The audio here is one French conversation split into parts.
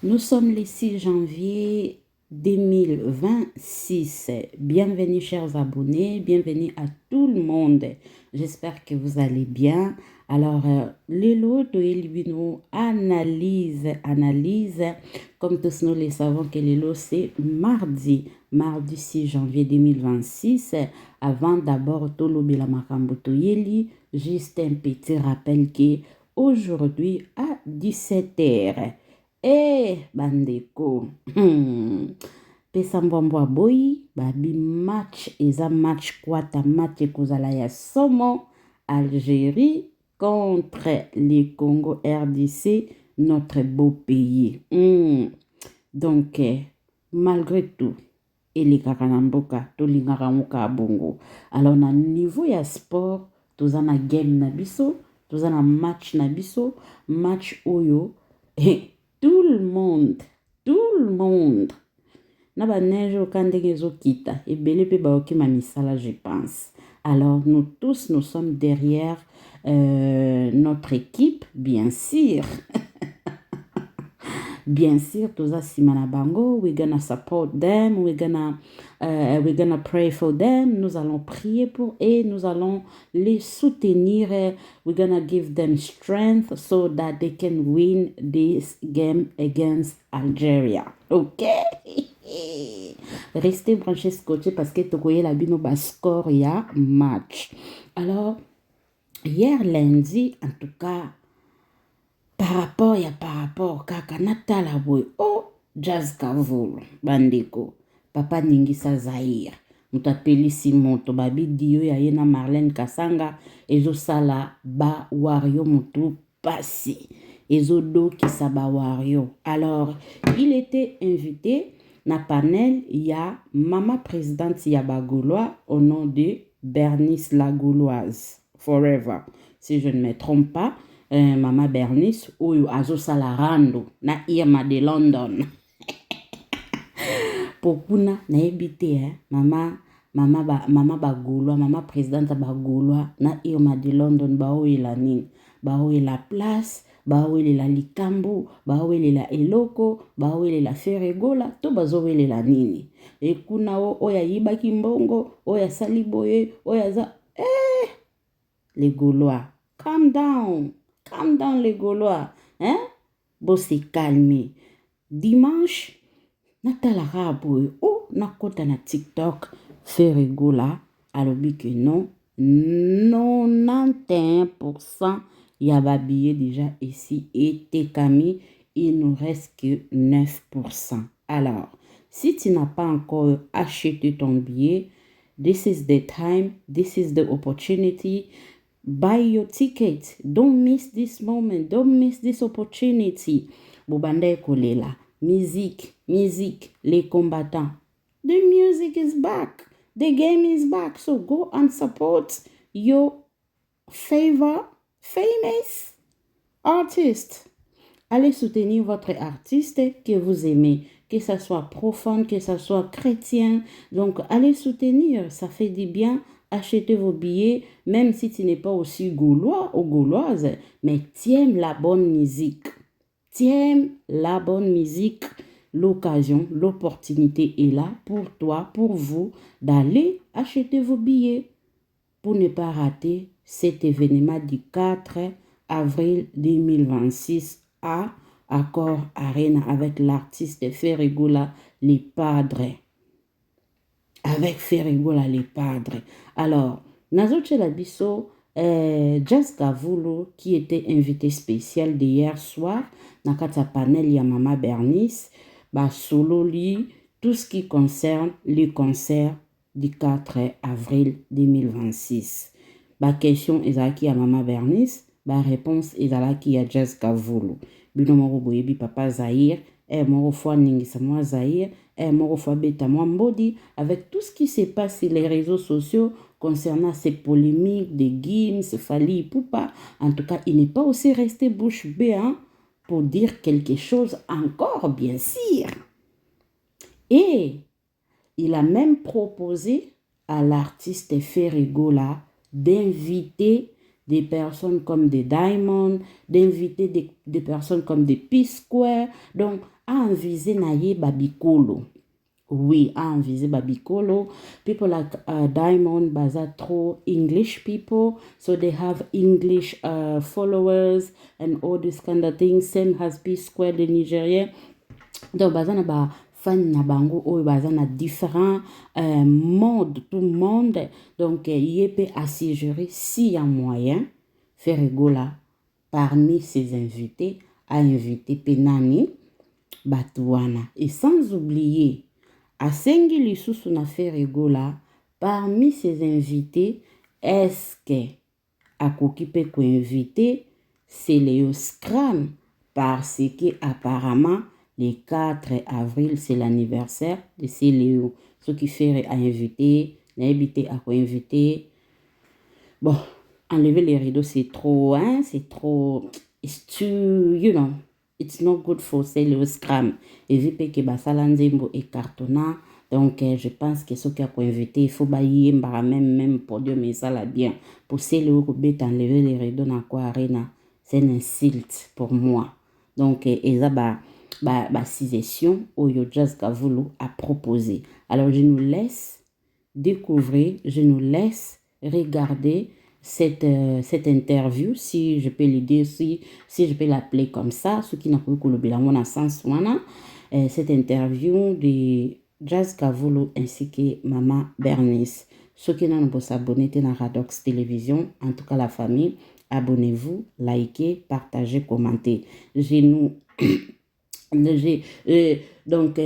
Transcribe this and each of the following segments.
Nous sommes le 6 janvier 2026. Bienvenue chers abonnés, bienvenue à tout le monde. J'espère que vous allez bien. Alors, le lot de Elibino analyse. Comme tous nous le savons que le lot c'est mardi 6 janvier 2026. Avant d'abord, Tolobi la Makamboto Yeli, juste un petit rappel que aujourd'hui à 17h, bandeko, pesa mbwambwa boyi, babi match, eza match kwata match ekozala ya somo, Algérie contre le Congo RDC, notre beau pays. Donc, malgré tout, elekaka na mboka, tolingaka muka bongo. Alors, na niveau ya sport, toza na game na biso, toza na match na biso, match oyo, tout le monde, na ba neige okandenge ezokita, ebele pe baokima misala, je pense. Alors, nous tous, nous sommes derrière notre équipe, bien sûr. Bien sûr, toza simana bango, we're gonna support them, we're gonna pray for them, nous allons prier pour eux, nous allons les soutenir, we're gonna give them strength so that they can win this game against Algeria. Ok? Restez branchés scotchés parce que tokoye la bino ba score ya match. Alors, hier lundi, en tout cas, par rapport, kaka natala boy, Jazz Kavulu, bandeko, papa Ningisa Zahir, mutapelisi moto, babi diyo ya yena Marlène Kasanga, ezo sala ba wario mutu passé, ezo do kisa ba wario. Alors, il était invité na panel, il y a maman présidente ya ba Gaulois au nom de Bernice la Gauloise, forever, si je ne me trompe pas. Mama Bernice oyo azosala rando na Irma de London. Pokuna na ebite mama ba Gaulois, mama présidente ba Gaulois na Irma de London baoyela nini? Baoyela place, baoyela likambo, baoyela eloko, baoyela feregola, to bazowelela nini? Ekuna oya yibaki mbongo, oya sali boye, oya za les Gaulois, calm down les Gaulois, hein? Bon, c'est calmé. Dimanche, natala raboy, nakota na TikTok, Ferregola, alobi que non, 91% yaba billet déjà ici et Kami, il nous reste que 9%. Alors, si tu n'as pas encore acheté ton billet, this is the time, this is the opportunity. Buy your ticket. Don't miss this moment. Don't miss this opportunity. Bobanda kolela. Musique, les combattants. The music is back. The game is back. So go and support your famous artist. Allez soutenir votre artiste que vous aimez. Que ça soit profane, que ça soit chrétien. Donc, allez soutenir. Ça fait du bien. Achetez vos billets, même si tu n'es pas aussi gaulois ou gauloise, mais tu aimes la bonne musique. L'occasion, l'opportunité est là pour toi, pour vous, d'aller acheter vos billets pour ne pas rater cet événement du 4 avril 2026 à Accor Arena avec l'artiste Ferregola Les Padres. Avec Ferregola les Padres. Alors, Nazoche Labiso, Jazz Kavulu, qui était invité spécial d'hier soir, Nakata panel ya Mama Bernice, solo li, tout ce qui concerne les concerts du 4 avril 2026. Question ezaki à Mama Bernice, réponse ezalaki à Jazz Kavulu. Bino moro boyebi papa Zahir, moro fois Ningisa moi Zahir, avec tout ce qui se passe sur les réseaux sociaux concernant ces polémiques de Gims, Fally Ipupa. En tout cas, il n'est pas aussi resté bouche bée pour dire quelque chose encore, bien sûr. Et il a même proposé à l'artiste Ferregola d'inviter des personnes comme des Diamond, d'inviter des personnes comme des P-Square. Donc, à envisager naye babikolo. Oui, à envisager babikolo. People like Diamond, baza trop English people. So they have English followers and all this kind of things. Same as P-Square, the Nigerian. Donc, baza na ba fan na bango oyo baza na différents modes, tout le monde. Donc, il peut assurer s'il y a moyen, faire rigola parmi ses invités, à inviter Penani, Batouana. Et sans oublier, à Sengi Lisusu na faire rigola, parmi ses invités, est-ce que à Kokipe ko invité, c'est Léo Scram, parce que apparemment, le 4 avril, c'est l'anniversaire de ces Léo. Ce qui fait à inviter, n'inviter à co-inviter. Bon, enlever les rideaux, c'est trop, hein, c'est trop. It's too, you know, it's not good for ces Léo Scram. Et vu que Basalanzembo est cartonnant, donc je pense que ceux qui ont invité, il faut bailler même pour Dieu, mais ça l'a bien. Pour ces Léo Robert, enlever les rideaux dans quoi arena, c'est une insulte pour moi. Donc, et ça, suggestion Oyo Jazz Kavulu a proposé. Alors je nous laisse découvrir, je nous laisse regarder cette interview, si je peux l'aider, si je peux l'appeler comme ça, ceux qui n'ont pas eu le sens, cette interview de Jazz Kavulu ainsi que Maman Bernice. Ceux qui n'ont pas s'abonner à Radox Télévision, en tout cas la famille, abonnez-vous, likez, partagez, commentez. Donc,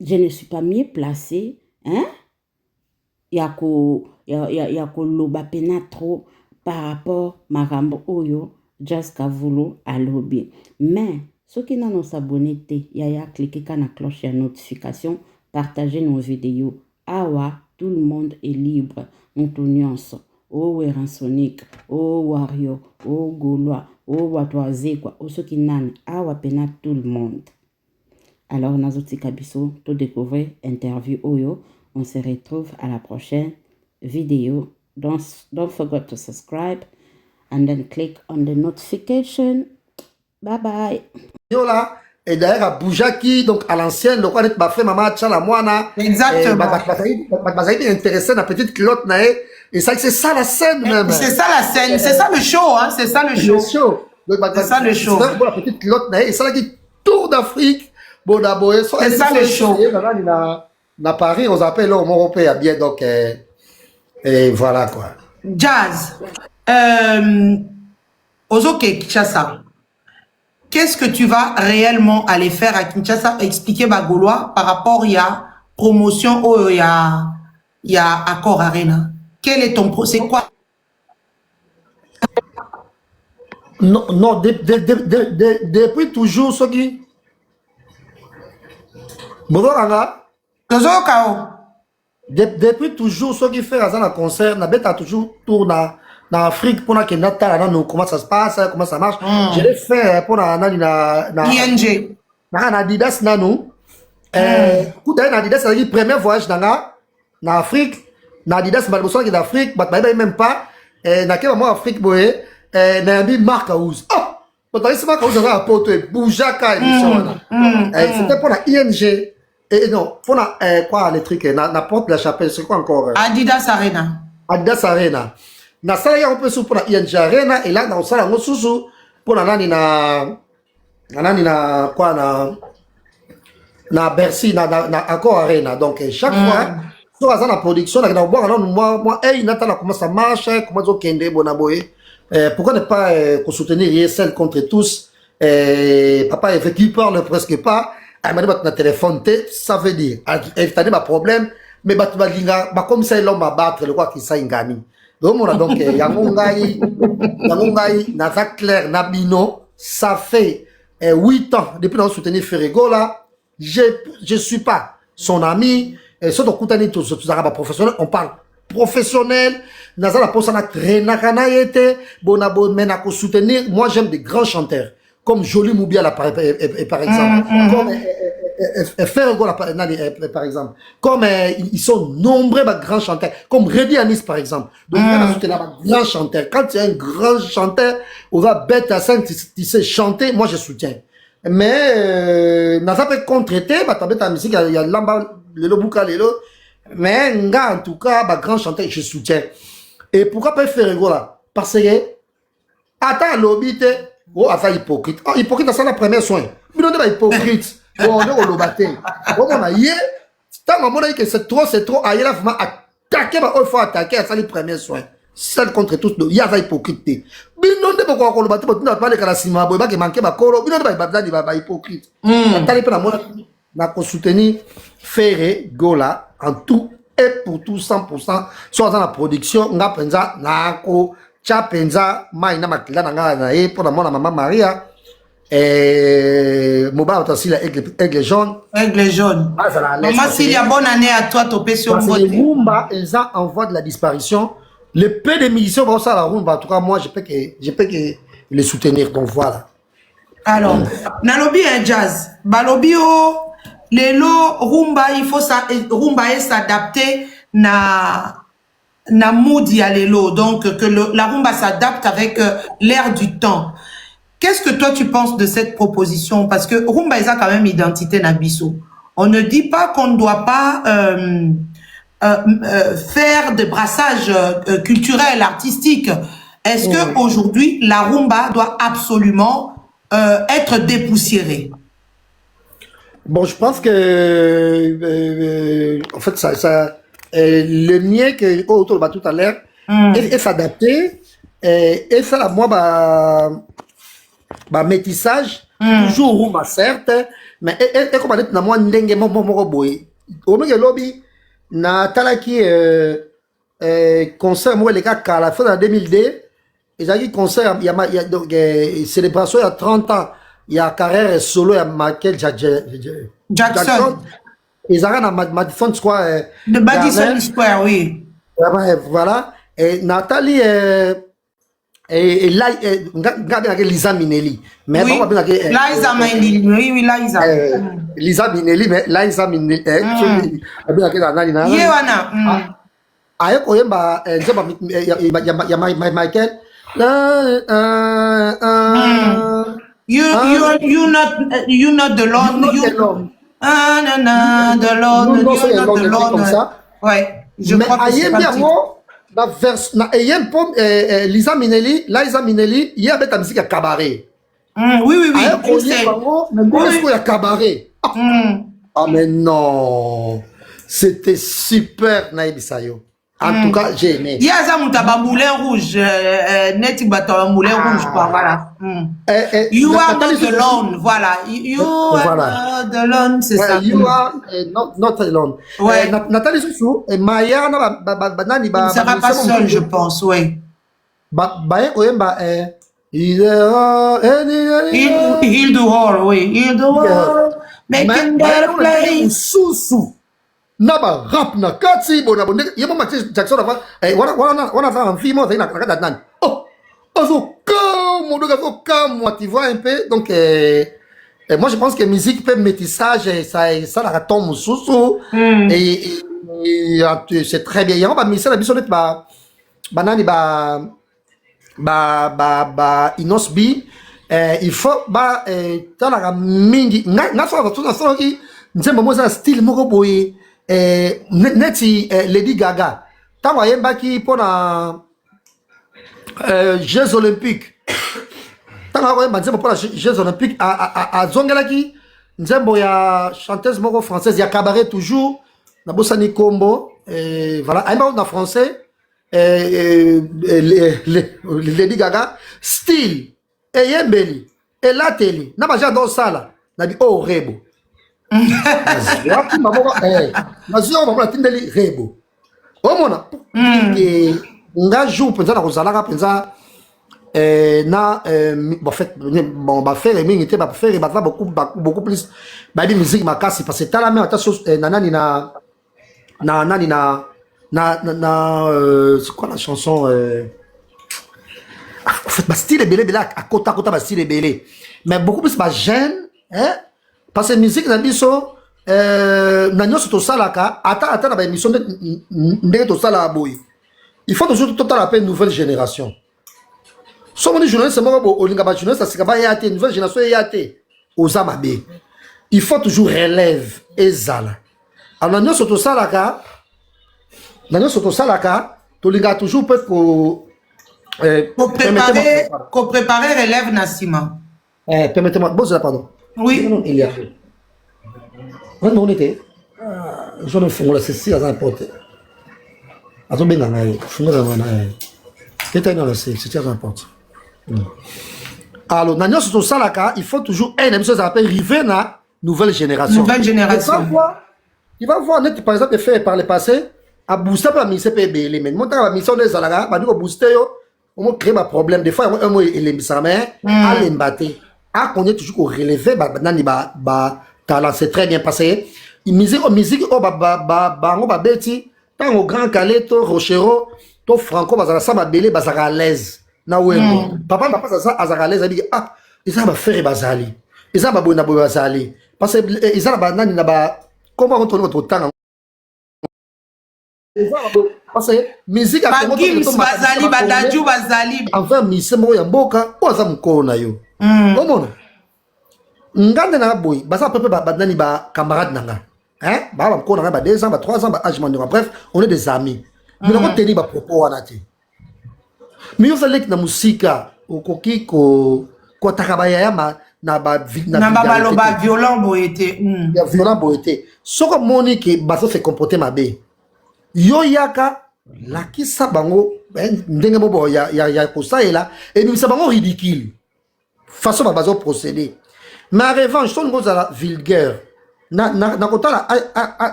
je ne suis pas mieux placé, hein? Yako loba pena trop par rapport marambo oyo Jazz Kavulu à lobby. Mais ceux qui n'ont pas s'abonné, yaya cliquez sur la cloche de notification, partagez nos vidéos. Awa, tout le monde est libre. Nous tous oh Eransonic, oh Wario, oh Gaulois, oh Watoazekwa, oh ceux qui n'ont awa pena tout le monde. Alors, Nazoti Kabiso, tout découvrir, interview Oyo. On se retrouve à la prochaine vidéo. Don't forget to subscribe and then click on the notification. Bye bye. Là, et d'ailleurs à Boujaki, donc à l'ancienne, le roi fait maman tchala moana. Exactement. Bazaï intéressé dans petite culotte nae. Et ça, c'est ça la scène même. C'est ça la scène, c'est ça le show, hein. C'est ça le show. Le show. C'est ça le show. C'est la petite culotte nae. Et ça là qui tour d'Afrique. Bon d'abord, c'est ça le show. Na Paris, on appelle au Européen bien donc et voilà quoi. Jazz. Ozoke Kinshasa. Qu'est-ce que tu vas réellement aller faire à Kinshasa? Expliquer Bagolois par rapport il y a promotion il y a Accor Arena. Quel est ton c'est quoi? Non, depuis toujours ce qui depuis toujours ceux qui font un concert, n'a toujours tour dans Afrique pour que nous comment ça se passe, comment ça marche. Je l'ai fait pour ING. Na Adidas nanu. Coup d'ailleurs Adidas c'est le premier voyage dans Afrique. Na Adidas malboson qui d'Afrique, même pas. Na quel moment Afrique boye, na bi marque house. Oh, pourtant c'est marque house dans la porte Boujaka émission. C'était pour la ING. Et non, faut quoi les trucs, na porte la chapelle, c'est quoi encore? Adidas Arena. Adidas Arena. Na sala ya on peut sous pour la ING Arena et là dans sala ngo sous pour la nani na quoi na Bercy na Accor Arena. Donc chaque fois sur la production là on boire moi natala comment ça marche, comment zo kende bonaboye. Pourquoi ne pas soutenir ISL contre tous? Papa est vécu parle presque pas. Elle m'a dit que téléphone, ça veut dire, éviter ma problème, mais comme ça, l'homme va battre le roi qui s'est ingani. Donc, Yangongaï, Naza Claire, Nabino, ça fait 8 ans, depuis qu'on a soutenu Ferrego là, je suis pas son ami, surtout Koutani, tous les arabes professionnels, on parle professionnel, Naza la poste na Renakana été, Bonabo, Menako soutenir, moi j'aime des grands chanteurs. Comme Jolie Moubia là, par exemple, comme faire Gola, par exemple. Comme ils sont nombreux, grands chanteurs. Comme Reddy Anis, par exemple. Donc, il y a un grand chanteur. Quand tu es un grand chanteur, on va bête à 5, tu sais chanter, moi je soutiens. Mais, n'a pas contre-traité, tu as musique, il y a l'amba, le bouca, mais, en tout cas, grand chanteur, je soutiens. Et pourquoi pas faire Gola? Parce que, attends, l'obité, oh, enfin, hypocrite. Oh, hypocrite, c'est la première soin. Mais non, c'est hypocrite. Oh, on est au lobaté. Oh, on a yé. Tant qu'on a dit que c'est trop, ah, il a vraiment attaqué, il faut attaquer, c'est les premiers soins. Seul contre tous, il y a un hypocrite. Mais non, c'est pourquoi on lobaté, tu n'as pas les calassima, il va manquer ma colo, mais non, il va hypocrite. T'as les peines à soutenir Ferré, Gola, en tout et pour tout 100%, soit dans la production, on a pensé, Nako, Chapenza, Maïna Makila, Nanga, pour la maman Maria, et Moba aussi l'aigle jaune. Aigle jaune. Maman Sylia, bonne année à toi, Topé sur le vote. Les Rumba, ils ont en voie de la disparition. Le peu de musiciens vont ça à la Rumba. En tout cas, moi, je peux que les soutenir. Donc voilà. Alors, Nalobi un jazz. Balobi o, Lelo, Rumba, il faut Rumba s'adapter na mood ya lelo. Donc, que la Rumba s'adapte avec l'air du temps. Qu'est-ce que toi tu penses de cette proposition? Parce que Rumba a quand même identité Nabiso. On ne dit pas qu'on ne doit pas faire des brassages culturels, artistiques. Est-ce que aujourd'hui la Rumba doit absolument être dépoussiérée? Bon, je pense que en fait le mien que autour de tout à l'heure est s'adapter et ça moi métissage toujours Rumba certes mais et comme on dit na moi ndenge mo boy au meke lobby na talaki concert moi les gars à la fin de 2002 ils ont dit concert il y a donc célébration il y a 30 ans il y a carrière solo il y a Michael Jackson ils ont na Madison Square de Madison Square oui voilà et Nathalie et là, regardez Lisa Minnelli. Mais oui, Liza Minnelli, oui, Liza. Lisa Minnelli, mais Liza Minnelli. Yewana. Ayo koyemba, ya Michael. You not the Lord. The Lord. You're not the Lord. Ouais, je crois que c'est pas la version Lisa Minnelli, il y a la musique à cabaret. Oui. Il y a cabaret. Ah mais non, c'était super Naïbisayo. En tout cas, j'ai aimé. Il y a ça moulin rouge, net moulin rouge quoi, voilà. You are not alone, voilà. You are not alone, c'est ça. You are not alone. Ouais. Nathalie Soussou et Maya il ne sera pas seul, je pense, oui. He'll do all, oui. He'll do all. Making better place. Soussou. Naba rap na kati bona bonde yemo Michael Jackson wana fa un film na kata nan oh ozo comme moi tu vois un peu donc moi je pense que musique peut métissage ça la tombe sous et c'est très bien ba misa la bisonnet ba banani ba inosbi il faut ba tala mingi na fa tout ça qui nzemba mo ça style moko boye neti Lady Gaga tango ayembaki mpona Jeux Olympiques tango akoyemba nzembo mpona Jeux Olympiques azongelaki nzembo ya chanteuse moko française ya cabaret toujours nabosani kombo voilà ayemba na français Lady Gaga style eyembeli elateli na baja dosala nabi o rebo nazio mamola tindeli rebo omona nga jour penza na kozalaka penza na en fait bon ba faire mingi te ba faire ba beaucoup plus ba di musique makasi parce que tala même attention nanani na c'est quoi la chanson en fait ba style belé à côté ba style belé mais beaucoup plus ba jeune hein parce que musique na biso na nyonso tosalaka ata na baémission ndenge tosala boye il faut toujours totala mpe nouvelle génération somoni journaliste moko olinga bajournaliste asika baya te nouvelle génération eya te oza mabe il faut toujours relève ezala alors na nyonso tosalaka tolinga toujours mpe préparer relève Nassima. Permettez-moi, bon, pardon. Oui. Il y a. On était. Je ne fais pas c'est important. Attends, bien, c'est très important. Alors, dans notre salaka, il faut toujours un émission qui s'appelle River na nouvelle génération. Nouvelle génération. Il va voir, par exemple, fait par le passé, à booster par mise PBL. Mais moi, la mission des salaka, bah, nous booster on crée un problème. Des fois, un mot il est ça, mais à l'embattre. À qu'on est toujours qu'on relever, talent, c'est très bien passé. Musique, beti, tant au grand Caleto, Rochero, to Franco, bazara ça, belé, bazara à l'aise. Na ouais, papa, ça, azara à l'aise, il dit, ah, ils ont faire bazali. Ils ont babou na bazali. Parce que ils ont banani na ba, comment on tourne notre temps? Parce que musique a Gims bazali, badaju bazali. Enfin, mise mo ya mboka, oza mukolo na yo. Omona. Ngande na boy, basa pepe badani ba camarade nanga. Hein? Ba mukolo nanga ba 2 ans, ba 3 ans, ba âge mandira. Bref, on est des amis. Mais on tenir ba propos wana te. Mais yo fallait na musika, okoki ko takabaya ya ma na ba baloba violent boyete. Ya violent boyete. Soko moni ke baso se comporter mabe. Yo yaka lakisa bango ndenge mobo ya kosaela et nous bango ridicule façon bazo procéder mais en revanche son ngozala vulgaire na kotala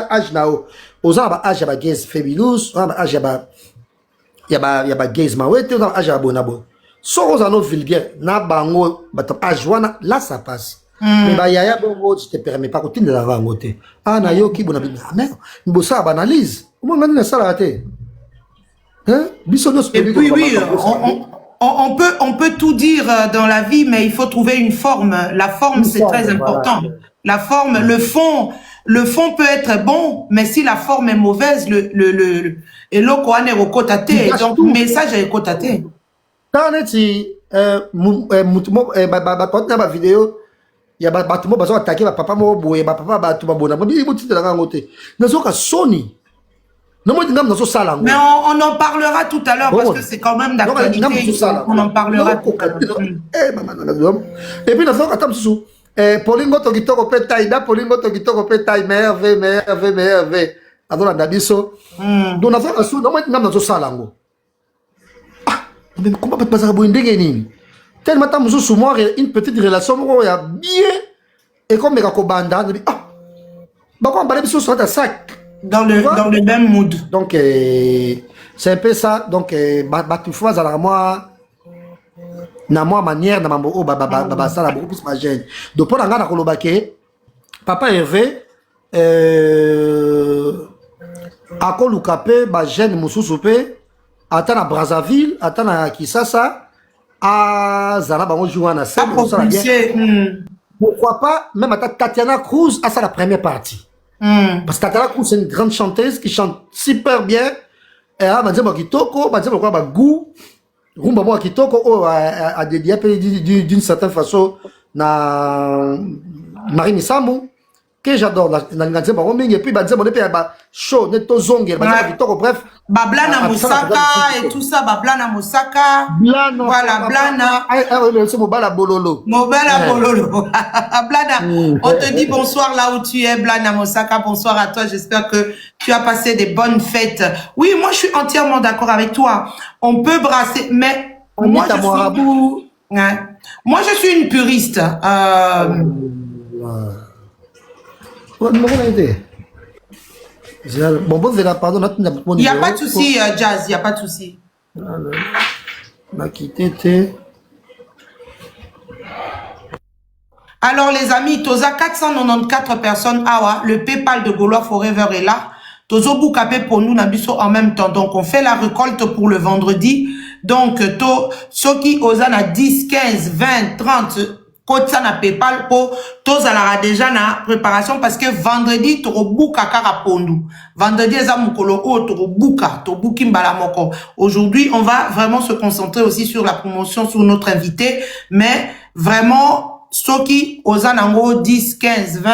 âge nao oza ba âge ba gays fabulous ba âge ya ba gays mawete oza âge ya bonabo so oza no vulgaire na bango ba âge wana là ça passe. Mais bah yaya bongo tu te permets pas continuer la vangote ah na yo ki bona bi mais bossa banalise comment ngani na sala te hein et puis oui on peut tout dire dans la vie mais il faut trouver une forme la forme c'est très important la forme le fond peut être bon mais si la forme est mauvaise le eloko ane rokotate donc message est rokotate quand neti mutumo ba vidéo ya batu mo bazo attaquer ba papa mo boye ba papa ba tu ba bona bi botite la ngote nazoka soni non moi ngam nazo sala ngo mais on en parlera tout à l'heure parce que c'est quand même d'actualité on en parlera tout à l'heure et puis nazo katam susu polingo to kitoko petai da polingo to kitoko petai merve adona dabiso donc nazo asu non moi ngam nazo sala ngo ah mais comment pas ça boye ndenge nini tellement tant mususu moi une petite relation moi ya bien et comme meka kobanda ah bah quoi balé biso sur ta sac dans le même mood donc c'est un peu ça donc tu fois à moi na moi manière na mambo baba ça la beaucoup plus ma gêne donc pour nga na kolobake papa Hervé akoluka pe ba gêne mususu pe ata na Brazzaville ata na Kisasa à Zala bango jouer na scène pourquoi pas même à Tatiana Cruz à ça la première partie parce que Tatiana Cruz c'est une grande chanteuse qui chante super bien et à banzema kitoko banzema quoi ba goût rumba moi kitoko a dédié d'une certaine façon na Marine Samou que j'adore na nganzema mingi et puis banzema on est ba show neto zonge banzema kitoko bref Bablana Moussaka et tout ça, Bablana Moussaka. Voilà, Blana. C'est Mobala Bololo. Mobala Bololo. Blana, on te dit bonsoir là où tu es, Blana Moussaka. Bonsoir à toi. J'espère que tu as passé des bonnes fêtes. Oui, moi, je suis entièrement d'accord avec toi. On peut brasser, mais moi, je suis une puriste. Bon, pardon, il n'y a pas de souci, Jazz, il n'y a pas de souci. Alors, les amis, Toza 494 personnes, awa, le PayPal de Gaulois Forever est là. Tozo Boukapé pour nous, Nabiso en même temps. Donc, on fait la récolte pour le vendredi. Donc, Soki Ozana 10, 15, 20, 30, code ça na PayPal pour tous à déjà na préparation parce que vendredi tu rebuka kaka pondu. Vendredi eza mukolo o tu rebuka, tu buki mbala moko. Aujourd'hui, on va vraiment se concentrer aussi sur la promotion sur notre invité, mais vraiment ceux qui osanango 10, 15, 20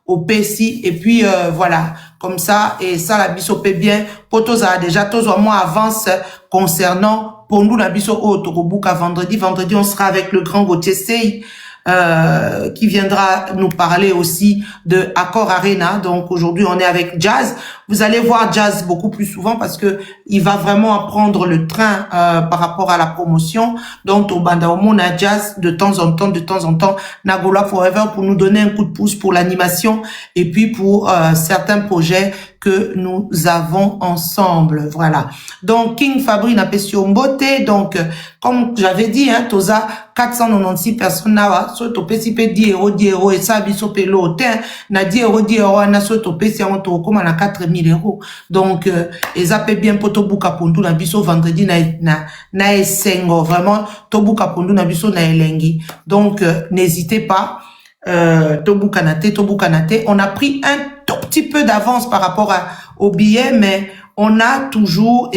au PSI et puis voilà, comme ça et ça la biso peut bien pour tous à déjà tous au moins avance concernant pour nous la biso au Torobuka vendredi on sera avec le grand Gauthier Sey qui viendra nous parler aussi de Accor Arena. Donc aujourd'hui on est avec Jazz. Vous allez voir Jazz beaucoup plus souvent parce que il va vraiment prendre le train par rapport à la promotion. Donc au Banda on a Jazz de temps en temps Nagola Forever pour nous donner un coup de pouce pour l'animation et puis pour certains projets que nous avons ensemble. Voilà. Donc King Fabri n'a pas sur beauté. Donc comme j'avais dit, hein, Toza 496 personnes là, soit au PCP 10 euros et ça biso pelo na 10 euros na soit au PC on to comme na 4000 euros. Donc et ça peut bien pour Tobuka Pondu na biso vendredi na esengo vraiment Tobuka Pondu na biso na elengi. Donc n'hésitez pas. Tobukanate, on a pris un tout petit peu d'avance par rapport au billet, mais on a toujours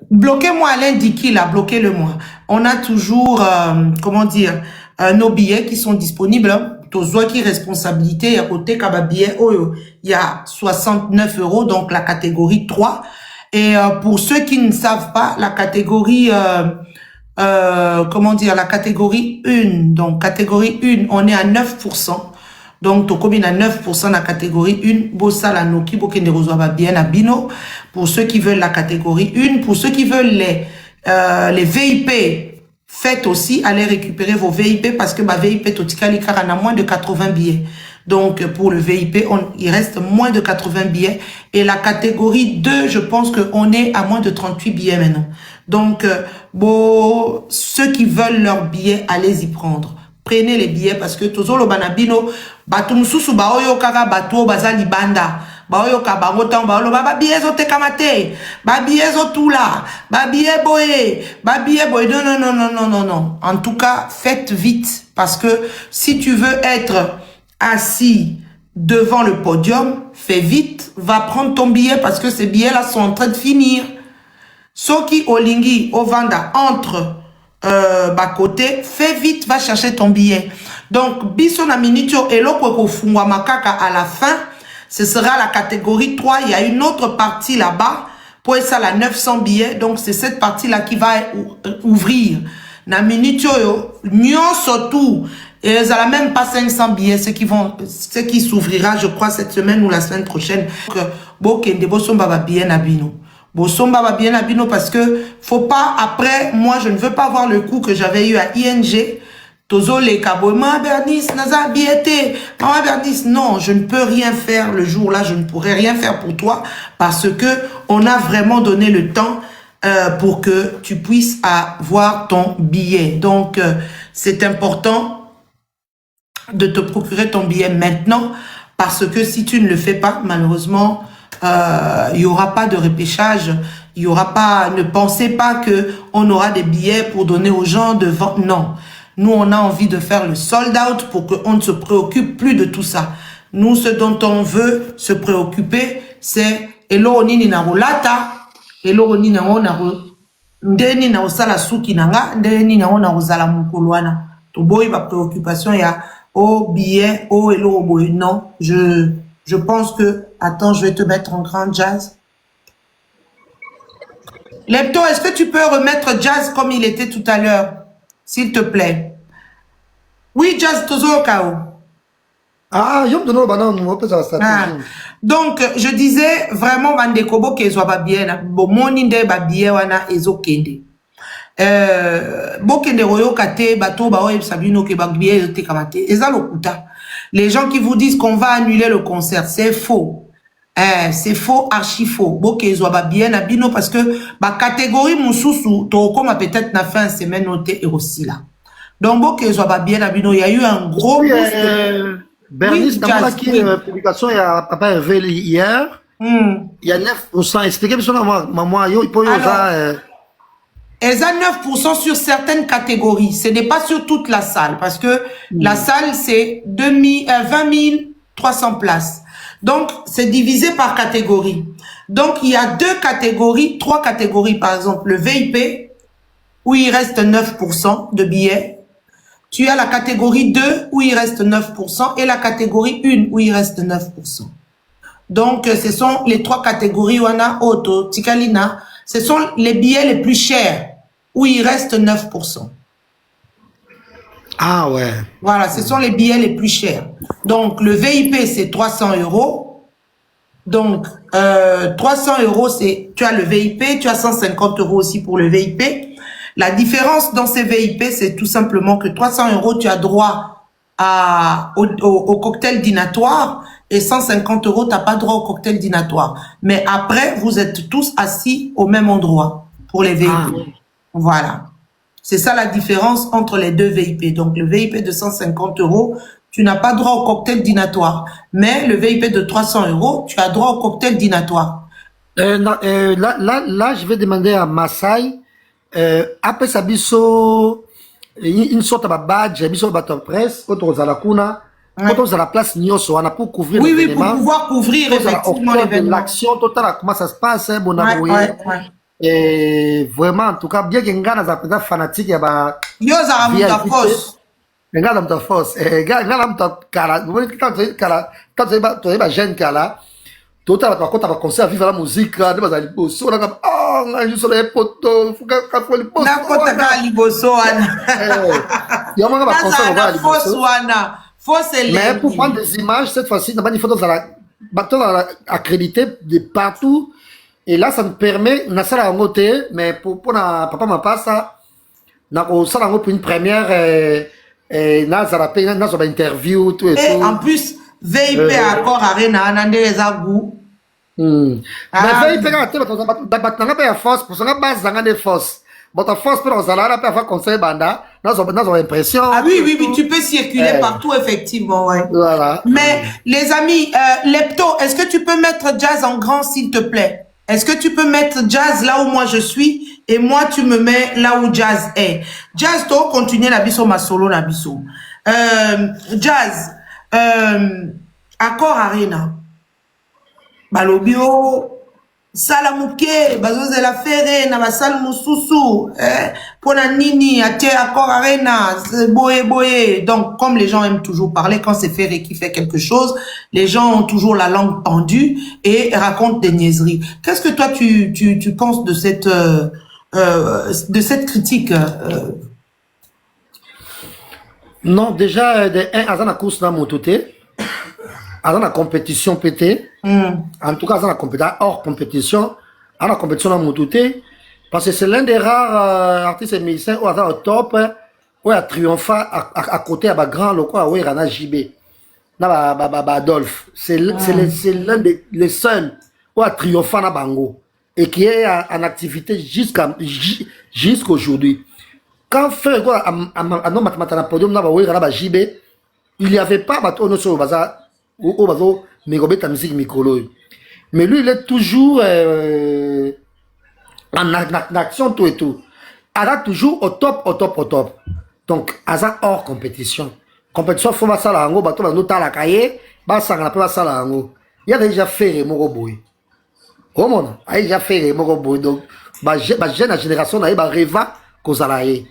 bloquez-moi Alain Diki là, bloquez-le-moi. On a toujours comment dire nos billets qui sont disponibles. Tozoa qui responsabilité à côté kaba billet il y a 69 euros donc la catégorie 3 et pour ceux qui ne savent pas la catégorie comment dire, la catégorie 1. Donc, catégorie 1, on est à 9%. Donc, tu combines à 9% la catégorie 1. Bossa la noki, bokende rozwa bien à bino. Pour ceux qui veulent la catégorie 1. Pour ceux qui veulent les VIP, faites aussi, allez récupérer vos VIP parce que ma VIP, totikali, car on a moins de 80 billets. Donc, pour le VIP, il reste moins de 80 billets. Et la catégorie 2, je pense qu'on est à moins de 38 billets maintenant. Donc, bon, ceux qui veulent leurs billets, allez-y prendre. Prenez les billets parce que tozolo banabino, batumsusu baoyo kaka bato bazali banda. Baoyo kabangotan baolo ba billets te kamate, ba billets tout là, ba billets boye, ba billets boye. Non. En tout cas, faites vite parce que si tu veux être assis devant le podium, fais vite, va prendre ton billet parce que ces billets-là sont en train de finir. Soki Olingi, Ovanda, entre bas côté, fais vite, va chercher ton billet. Donc, biso na minutio et l'autre fungwa makaka à la fin, ce sera la catégorie 3. Il y a une autre partie là-bas, pour ça la 900 billets. Donc, c'est cette partie-là qui va ouvrir. Na minutio, nyon surtout, et ça n'a même pas 500 billets, ce qui s'ouvrira, je crois, cette semaine ou la semaine prochaine. Donc, bokende bosomba ba billet na bino. Bosomba va bien à Bino parce que faut pas après moi je ne veux pas avoir le coup que j'avais eu à ING Tozo les Cabo ma Bernice naza biété ma Bernice non je ne peux rien faire le jour là je ne pourrai rien faire pour toi parce que on a vraiment donné le temps pour que tu puisses avoir ton billet donc c'est important de te procurer ton billet maintenant parce que si tu ne le fais pas malheureusement il y aura pas de repêchage, il y aura pas, ne pensez pas que on aura des billets pour donner aux gens devant, non. Nous, on a envie de faire le sold out pour qu'on ne se préoccupe plus de tout ça. Nous, ce dont on veut se préoccuper, c'est elo nini na rolata, elo nini na ona ndeni na osala suki nanga, ndeni na ona osala mukolwana. To boy ba préoccupation ya o billet, o elo boy. Non, je pense que... Attends, je vais te mettre en grand Jazz. Lepto, est-ce que tu peux remettre Jazz comme il était tout à l'heure? S'il te plaît. Oui, Jazz, toujours Kao. Ah, donc, je disais vraiment, Vandekobo, qu'ils soient pas bien. Bon, mon inde, ba bien, wana, ezo kende. Bokende royo kate, bato, ba oe, sabino, ke ba bien, te kamate. Eza lokuta. Les gens qui vous disent qu'on va annuler le concert, c'est faux. C'est faux, archi faux. Boke zoaba bien abino parce que ma catégorie mususu to comme peut-être na fin semaine noté et aussi là. Donc boke zoaba bien abino, il y a eu un gros Bernice dans qui publication il y a papa Hervé hier. Il y a 9%. Expliquez-moi maman yo il peut elles ont 9% sur certaines catégories. Ce n'est pas sur toute la salle parce que la salle, c'est 20 300 places. Donc, c'est divisé par catégorie. Donc, il y a 2 catégories, 3 catégories, par exemple, le VIP, où il reste 9% de billets. Tu as la catégorie 2, où il reste 9%, et la catégorie 1, où il reste 9%. Donc, ce sont les 3 catégories, Wana, Auto, Tikalina. Ce sont les billets les plus chers, où il reste 9%. Ah ouais. Voilà, ce sont les billets les plus chers. Donc, le VIP, c'est 300 €. Donc, 300 €, c'est, tu as le VIP, tu as 150 € aussi pour le VIP. La différence dans ces VIP, c'est tout simplement que 300 €, tu as droit au cocktail dînatoire et 150 €, tu n'as pas droit au cocktail dînatoire. Mais après, vous êtes tous assis au même endroit pour les VIP. Ah, oui. Voilà. C'est ça la différence entre les 2 VIP. Donc, le VIP de 150 €, tu n'as pas droit au cocktail dînatoire. Mais le VIP de 300 €, tu as droit au cocktail dînatoire. Là, je vais demander à Maasai, après ça, une sorte de badge, biso bateau presse, quand on a la kuna, quand on a la place Nyoso, on a pour couvrir l'événement. Oui, pour pouvoir couvrir effectivement l'événement. L'action totale, comment ça se passe, bon, et vraiment, en tout cas, bien qu'il y ait un fanatique, il y a Yo, ça a force. Regarde ta force. Regarde ta cara. Quand tu es jeune cara, tout à l'heure, quand tu as commencé à vivre la musique, tu vas aller au bosso, on a dit, oh, je suis les potos, il faut que tu fasses le bosso. Na kota ka liboso wana. Il y a un conseil on va aller bosso. Mais pour prendre des images, cette fois-ci, il faut accréditer de partout. Et là, ça me permet, na sala ngote, mais pour na papa ma passa, na ko sala ngo pour une première na za rappel na zo ba interview tout et tout. Et en plus VIP accord arena nande ezagu. Mais VIP ka te batanga ba force pour ça base zanga de force. Votre force pour on sala pa faire conseil banda, na zo impression. Ah oui oui oui, tu peux circuler partout effectivement ouais. Voilà. Mais les amis, Lepto, est-ce que tu peux mettre jazz en grand s'il te plaît? Est-ce que tu peux mettre jazz là où moi je suis et moi tu me mets là où jazz est? Jazz, toi, continue la biso ma solo la biso. Jazz, accord arena. Balobio, salamuke, bazoze la ferre, na basal mususu, pona nini, ate accord arena, boye boye. Donc, comme les gens aiment toujours parler, quand c'est Ferré qui fait quelque chose, les gens ont toujours la langue pendue et racontent des niaiseries. Qu'est-ce que toi tu penses de cette critique? Non, déjà, à la course dans mon touté, à la compétition pété, en tout cas, à la compétition, hors compétition, à la compétition dans mon touté, parce que c'est l'un des rares artistes et musiciens où au top, où il a triomphé à côté à grand local, où il y a JB, Adolphe. C'est l'un des seuls où il a triomphé à Bango et qui est en activité jusqu'aujourd'hui. Quand fait quoi à non mathématique podium na bawe kana ba JB, il y avait pas bato no so baza au bazo mégobeta musique mikolo. Mais lui il est toujours en action tout et tout. Il est toujours au top. Donc asa hors compétition. Compétition faut ba sala ngo bato ba no tala kaye, ba sanga pe ba sala ngo. Il a déjà fait moko boy. Comment a déjà fait moko boy donc ba jeune génération na ba reva kozalaye.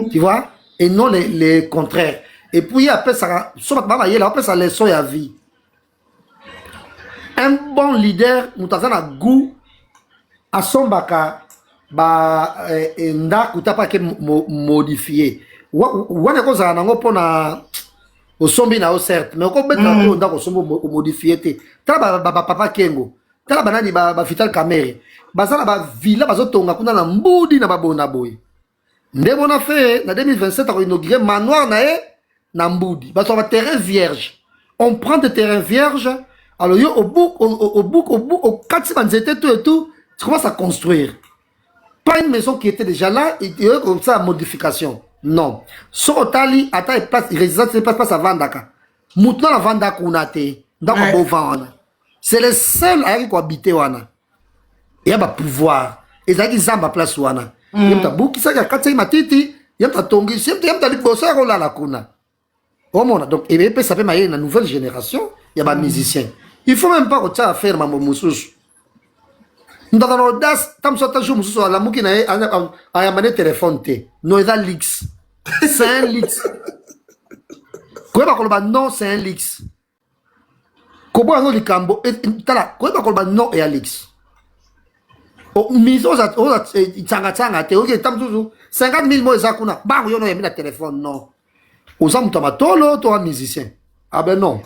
Tu vois, et non les contraires. Et puis après ça, après ça leçon à vie. Un bon leader, nous avons un goût à son baka, nda kutapa ke modifié. Wana ko za nango pona au sombi na au certes, mais ko beta ko nda ko sombo modifié te. Tala ba papa kengo. Tala banani ba vital camere. Bazala ba villa bazotonga kuna na mbudi na babona boy. On a fait, en 2027, on a inauguré manoir na Mboudi. Parce qu'on a terrain vierge. On prend des terrains vierges. Alors, au 4 semaines, tout et tout, tu commences à construire. Pas une maison qui était déjà là, et comme ça, modification. Non. Sur Otali, à ta place, résidence, il passe à Vandaka. Maintenant, la Vandaka, on a été. C'est le seul à qui habiter, wana. Il y a un pouvoir. Et ça, ils ont ma place, wana. Yemta buki ça katsa matiti, yemta tongi, yemta libosa rola la kuna. Donc et puis ça fait mailler une nouvelle génération, il y a des musiciens. Il faut même pas que ça faire mambo mususu. Dans l'audace, tam so tajou mususu la muki na a mané téléphone té. No eza leaks. C'est un leaks. Quoi ba koloba non, c'est un leaks. Kobo no likambo tala, quoi ba koloba non et leaks. O miso za tsanga te, OK, tam toujours 50 000 mots ezakuna. Ba yo no yemi na téléphone non. Oza mutamatolo to un musicien. Ah ben non.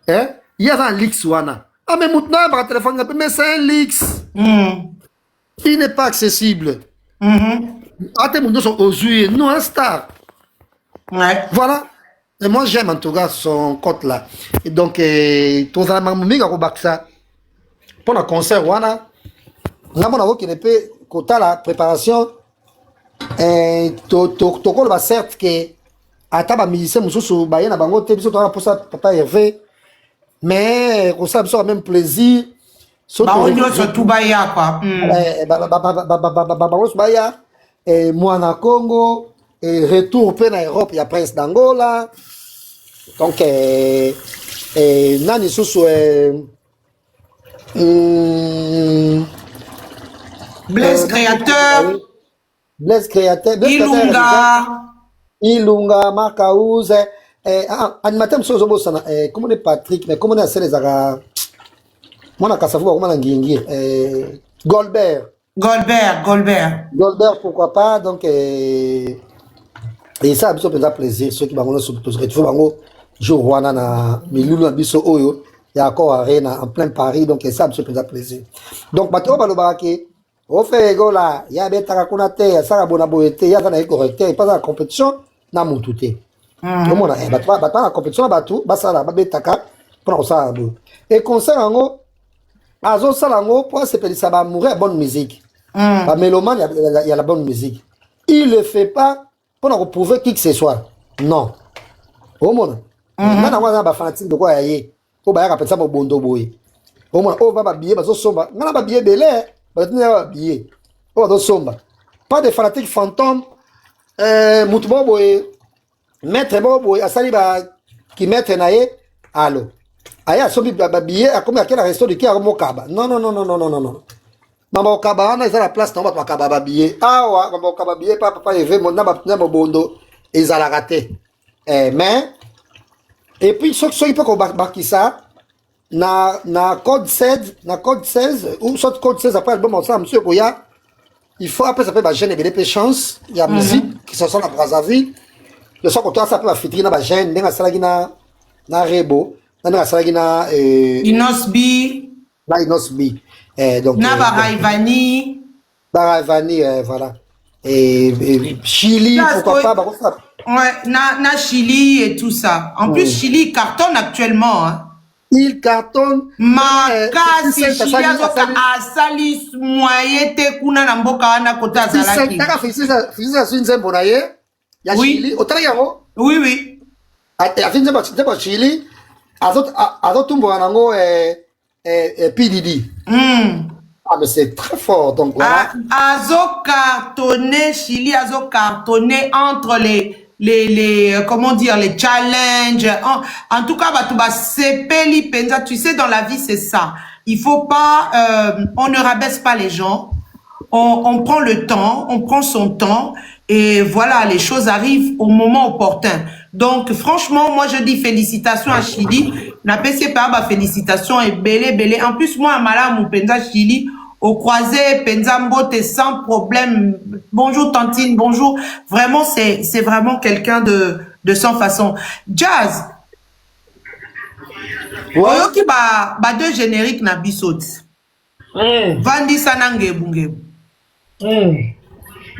Hein? Il y a un leaks wana. Ah mais maintenant par téléphone mais c'est un leaks. Il n'est pas accessible. Ah tes monde sont aux yeux, non un star. Ouais. Voilà. Et moi j'aime en tout cas son compte là. Et donc tout ça m'a mis à ça. Pour le concert wana. Là mon avocat qui ne peut quota la préparation to ko ba certes que ata ba musicien mususu ba yena bango te biso to pour ça papa Hervé. Mais on sait ça même plaisir. On y a tout baya quoi. Baya et moi na Congo et retour pe na Europe ya Prince d'Angola. Donc nani susu Blaise Créateur. Blaise Créateur. Ilunga. Marcaouz. Animateur mso zobo sana comment on est Patrick mais comment on est les ara moi na kasavu comment on ngingir Goldberg pourquoi pas donc et ça biso penza plaisir ceux qui bango sur tous retrouver bango jour wana na milulu na biso oyo ya encore arena en plein Paris donc et ça biso penza plaisir donc bato baloba ke o fait gola ya betaka kuna te ya sala bona boyete ya kana correcteur pas la compétition na mututé. Comment on a la compétition là tout basala babetaka pour ça et concert ngo azo salango pour se périr ça va mourir bonne musique ba mélomane il y a la bonne musique il le fait pas pour prouver qui que ce soit non au monde na wana ba fanatique de quoi yé ko ba ya kapesa mo bondo boy au monde o ba billet bazo somba ngana ba billet belé ba tenir billet o bazo somba pas de fanatique fantôme mutubo boy maître bobo asali ba ki maître nae allo aya sobi ba billet a comme akela resto de ki a mokaba non mama okaba na eza la place na ba kaba ba billet awa mama okaba billet papa Hervé mon na ba bondo ezala raté mais et puis ce qui peut combattre ça na code 16 ou soit code 16 après album ensemble monsieur Koya il faut après ça peut ba jeune et des chance il y a musique qui se sont à Brazzaville. Le soir, quand ça peut affecter na bagène, n'enga salagi na rebo, n'enga salagi na Inosbi, donc na Baraivani, voilà. Et Chili, pourquoi pas, ouais, na Chili et tout ça. En plus, Chili cartonne actuellement. Hein. Il cartonne. Makasi Chili asali moyen te kuna na mboka na kota zalaki. Taka fisa nzembo na ye. Ya Chili, otala yango? Oui. Afin nzembo Chili, azotumbo nango PDD. Ah mais c'est très fort donc voilà. Azo cartonné Chili, azo cartonné entre les comment dire les challenges. En tout cas, batuba sepeli penza. Tu sais, dans la vie c'est ça. Il faut pas, on ne rabaisse pas les gens. On prend le temps, on prend son temps. Et voilà, les choses arrivent au moment opportun. Donc, franchement, moi, je dis félicitations à Chili. Na PC pas félicitations et belé. En plus, moi, Amala, mon penza Chili, au croisé, penza mbote sans problème. Bonjour, Tantine, bonjour. Vraiment, c'est vraiment quelqu'un de sans façon. Jazz. Oyoki ba deux génériques na bisot. Vandi sanange bunge.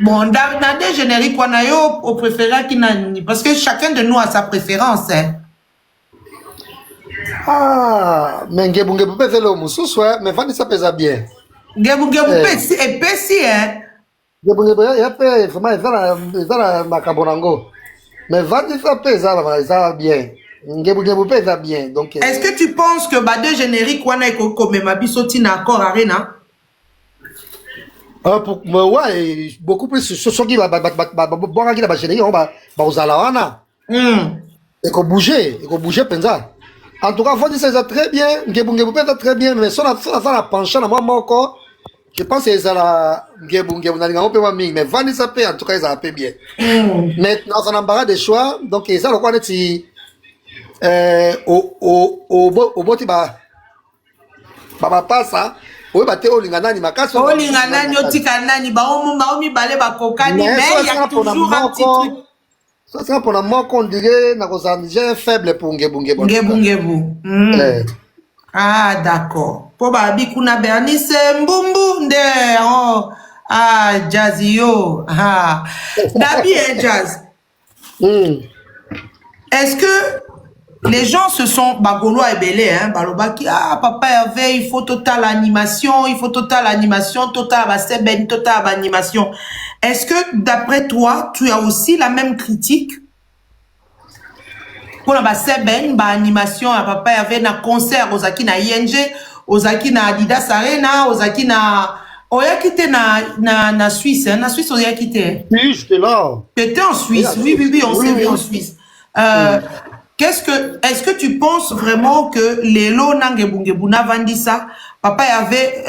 Bon, dans des génériques, on a eu au préféré qui n'a parce que chacun de nous a sa préférence. Hein. Ah, mais Ngebungebu peut faire le moussousou, mais Vandi ça pèse bien. Ngebungebu est pessi, hein. Ngebungebu, il y a fait vraiment, il y a macabonango. Mais Vandi ça pèse bien. Ngebungebu pèse bien. Donc, est-ce que tu penses que deux génériques, on a comme ma bisoti na encore arena? Mais ouais, beaucoup plus sur ce qui va boire qui va générer, on va aux alawana. Et qu'on bouger, penza. En tout cas, faut dire ça très bien, ngebu peut très bien, mais ça la penchant moi encore. Je pense que ça la ngebu na linga peut ming, mais vani ça peut en tout cas ça peut bien. Maintenant, on embarras des choix, donc ça le quoi est au boti ba pasa. Oui, bah, t'es au Linganani, ma casse. Au Linganani, au Tikanani, baomi balé bakokani, mais il y a toujours un petit truc. Ça sera pour la mort qu'on dirait, j'ai un faible pour Ngebu. Ah, d'accord. Pour Babi Kuna Bernice, Mbumbu, nde, oh, ah, Jazzio, ah. Dabi et Jazz. Est-ce que les gens se sont bagolois et belés, hein, balobaki, ah, papa Hervé, il faut total animation, total baseben, total animation. Est-ce que, d'après toi, tu as aussi la même critique pour la baseben, animation, à papa Hervé, na concert, ozaki na ING, ozaki na Adidas Arena, ozaki na, oyakite na Suisse, hein, na Suisse, oyakite. Oui, j'étais là. T'étais en Suisse, oui, on s'est vu en Suisse. Est-ce que tu penses vraiment que les lots Nangebungebuna vendit ça? Papa avait,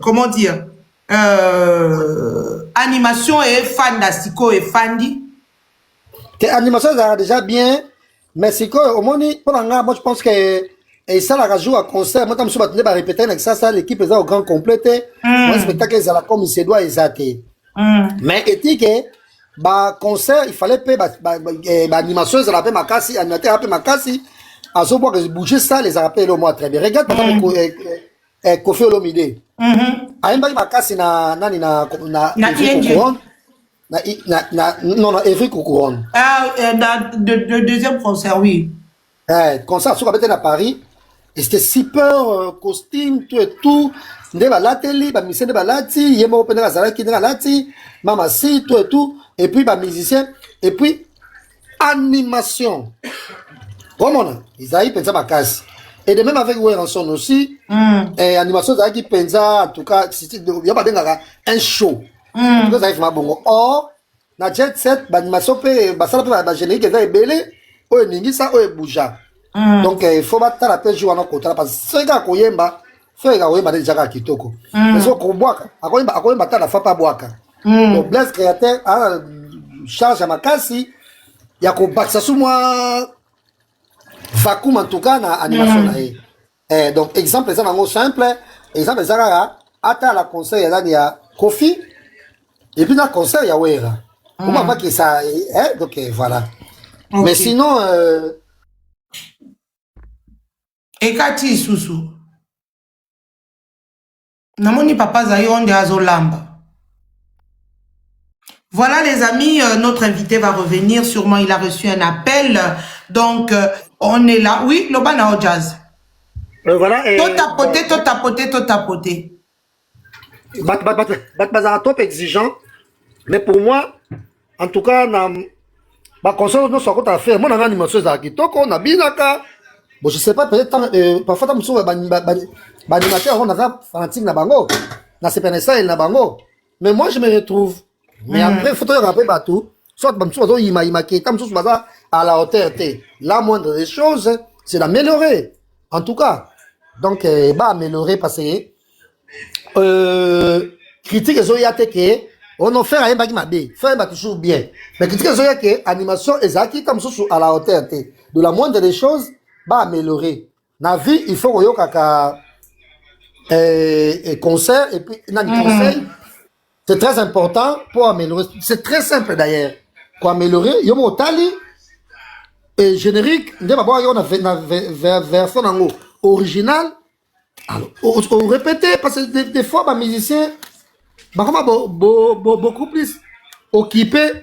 comment dire, animation et fan d'Asiko et Fandi? Animation, ça va déjà bien, mais c'est quoi, au moins, moi je pense que et ça la rajoute à concert. Moi, je me suis répété avec ça, l'équipe est au grand complété. Moi, spectacle, ils allaient comme il se doit, ils étaient. Mais éthique, bah concert il fallait payer animation ils appellent makasi animateur appelle makasi à ce point que bouger ça les appelle au moins très bien regarde par exemple Kofi Olomide aimba makasi na nani na Evry Couronne deuxième concert oui concert sur à Paris et c'était super costume tout et tout nde balateli bamisien nde balati ye moko pene bazalaki nde balati mama si tout et tout et puis musicien et puis animation comment ils arrivent pensa makasi et de même avec Weranson aussi et animation zaki pensa en tout cas il y a pas un show en tout cas ça fait bongo or na jet set animation pe basala pe ba générique za ebele o ningi ça o bouja donc il faut battre la page jouer en côté parce que c'est gars koyemba fait ga koyemba déjà ka kitoko parce que ko boaka akoyemba ta la fa pas boaka donc Blaise créateur a charge à makasi ya ko baksa sous moi vacuum en tout cas na animation na donc exemple ça nango simple exemple ça ata la concert ya dani ya Kofi et puis na concert ya Wera comment pas que ça donc voilà okay. Mais sinon et Kati Susu namoni papa Zayonde azolamba. Voilà les amis, notre invité va revenir, sûrement il a reçu un appel, donc on est là. Oui, Lobana au jazz. Voilà. Tout tapoter. Bazar top exigeant, mais pour moi, en tout cas, bah concert nous sommes à faire. Moi, on a animation zaki. Donc on a binaka. Bon, je sais pas peut-être parfois tam so animateur on a fanatique na bango, na CPNSA et na bango. Mais moi je me retrouve. Mais après, il faut te rappeler tout. Soit à la hauteur. La moindre des choses, c'est d'améliorer. En tout cas. Donc, améliorer parce que critique et on a fait un bagage mabé. Faire un toujours bien. Mais critique et animation et zaki comme à la hauteur. De la moindre des choses, améliorer. Dans la vie, il faut que concert et puis conseil. C'est très important pour améliorer. C'est très simple d'ailleurs. Pour améliorer, il y a un tali et générique. On a version originale. Alors, on répète parce que des fois, les musiciens beaucoup plus occupés.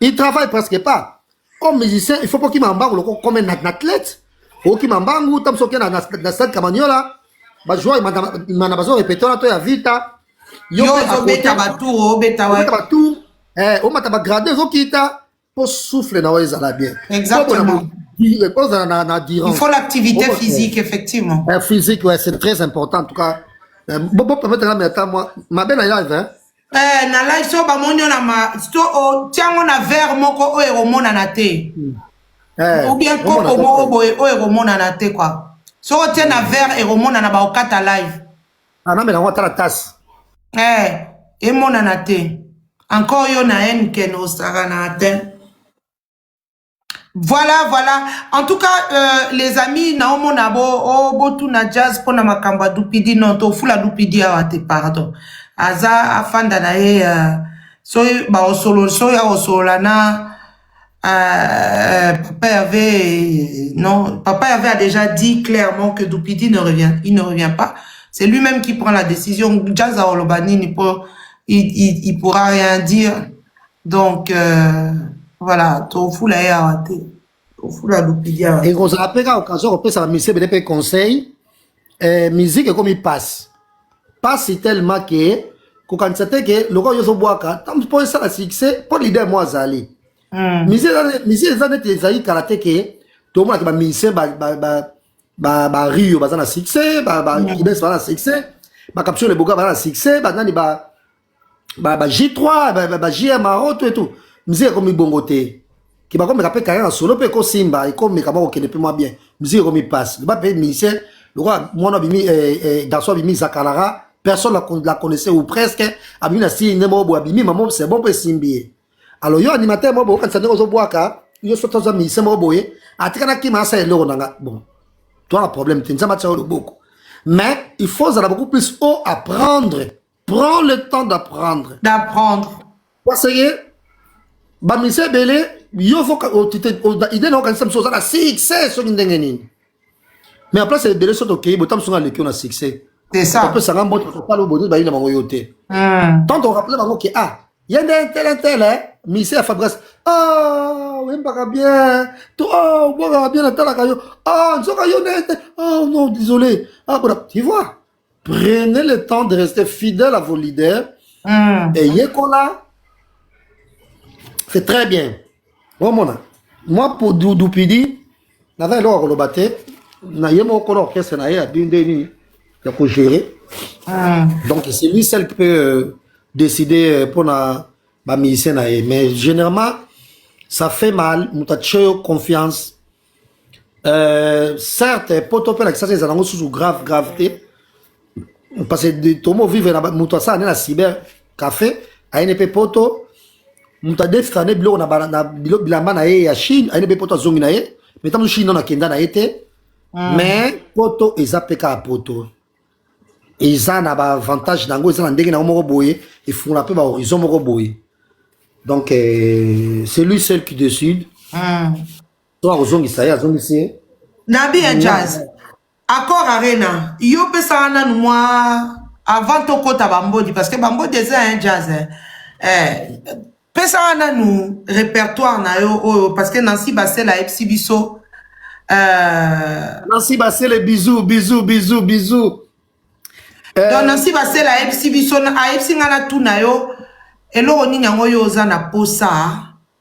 Ils travaillent presque pas. Comme musicien, il faut pas qu'ils m'embarquent comme un athlète. Ou qu'ils m'embarquent comme ça dans cette camagnola. Bajoueur il besoin répéter là toi ya vita yo beta batu o mata ba grader zo kita pour souffler na weza la bien exactement Il faut l'activité physique, effectivement. Physique, ouais, c'est très important, en tout cas. Bon, permettre là, mais moi, ma belle live, hein. Na live, so, ba monyo na ma, so, tiango na verre moko, o eromona na te. Ou bien, koko moko, o eromona na te, quoi. So, tien na verre, eromona na ba okata live. Ah, non, mais on va la tasse. Et mon anate. Encore yo na en ken osara na ate. Voilà. En tout cas, les amis, naomo nabo, botu na jazz pona makamba dupidi, non, to fula dupidi awate, pardon. Aza afanda na ye, soy ba osolo, soya osola na, papa avait déjà dit clairement que Dupidi il ne revient pas. C'est lui-même qui prend la décision. Jazz à Olobani, il pourra rien dire. Donc, voilà. Et on se rappelle qu'à l'occasion, on peut s'amuser avec des conseils. Musique, comme il passe. Passe tellement que, quand c'était que, le roi Yosoboaka, tant pour ça, la succès, pour l'idée, moi, Zali. Musique, les aïe karaté que, tout le monde qui va musicien, Rio, bazana succès, Ibes, bazana succès, capture le Boga, bazana succès, bazana, J3, JM, tout et tout. Musique comme il bongoté. Qui va comme rappeler carrière en solo, peut comme Simba, et comme mes camarades qui ne peut moins bien. Musique comme il passe. Le bas payer musicien, le roi, moi, dans son bimi, Zakalara, personne ne la connaissait ou presque. Abimi, na si, nemo, abimi, maman, c'est bon pour Simbi. Alors, yo, animateur, moi, quand ça ne vous boit, yo, soit dans un musicien, moi, boye, à tika qui m'a ça, bon. Toi, le problème, tu ne sais pas beaucoup. Mais, il faut beaucoup plus haut apprendre. Prends le temps d'apprendre. Parce que, Bamise Belé, il faut que idée non quand ça me soit la succès sur une dengue. Mais après c'est Belé sur OK, botam sur le qui on a succès. C'est ça. Après ça rend bon pas le bonus ba il na mangoyoté. Tant on rappelle bango que il y a un tel hein, Mise à Fabrice. Ah, oui pas bien. Oh, bon bien la tala kayo. Ah, nzoka yo net. Oh non, désolé. Ah voilà, tu vois. Prenez le temps de rester fidèle à vos leaders. Et yekola c'est très bien. Bon, moi, pour Dupidi, j'avais l'or le batté. J'ai mon orchestre, il faut gérer. Donc, c'est lui seul qui peut décider pour ma mission. Mais généralement, ça fait mal. Nous avons confiance. Certes, pour topper l'accès, c'est un sous gravité. Parce que tout le monde vit dans la cyber café, à NP Poto. Muta defane bilo na bilamba na ye ya Chine ane be poto zongi na ye mais tam Chine na kenda na été mais poto eza peka poto eza na ba avantage nango eza na ndenge na moko boye et font la pe ba horizon moko boye donc c'est lui seul qui décide toi ozongi ça ya zongi c'est Nabi et Jazz accord arena yo pe ça na moi avant to kota bambodi parce que bambodi eza un Jazz Pesa wana nous répertoire na yo parce que Nancy Bassel a exhibiso Nancy Bassel bisous donc Nancy Bassel a exhibiso a exhinga na tout na yo eloko nini yango yo za na posa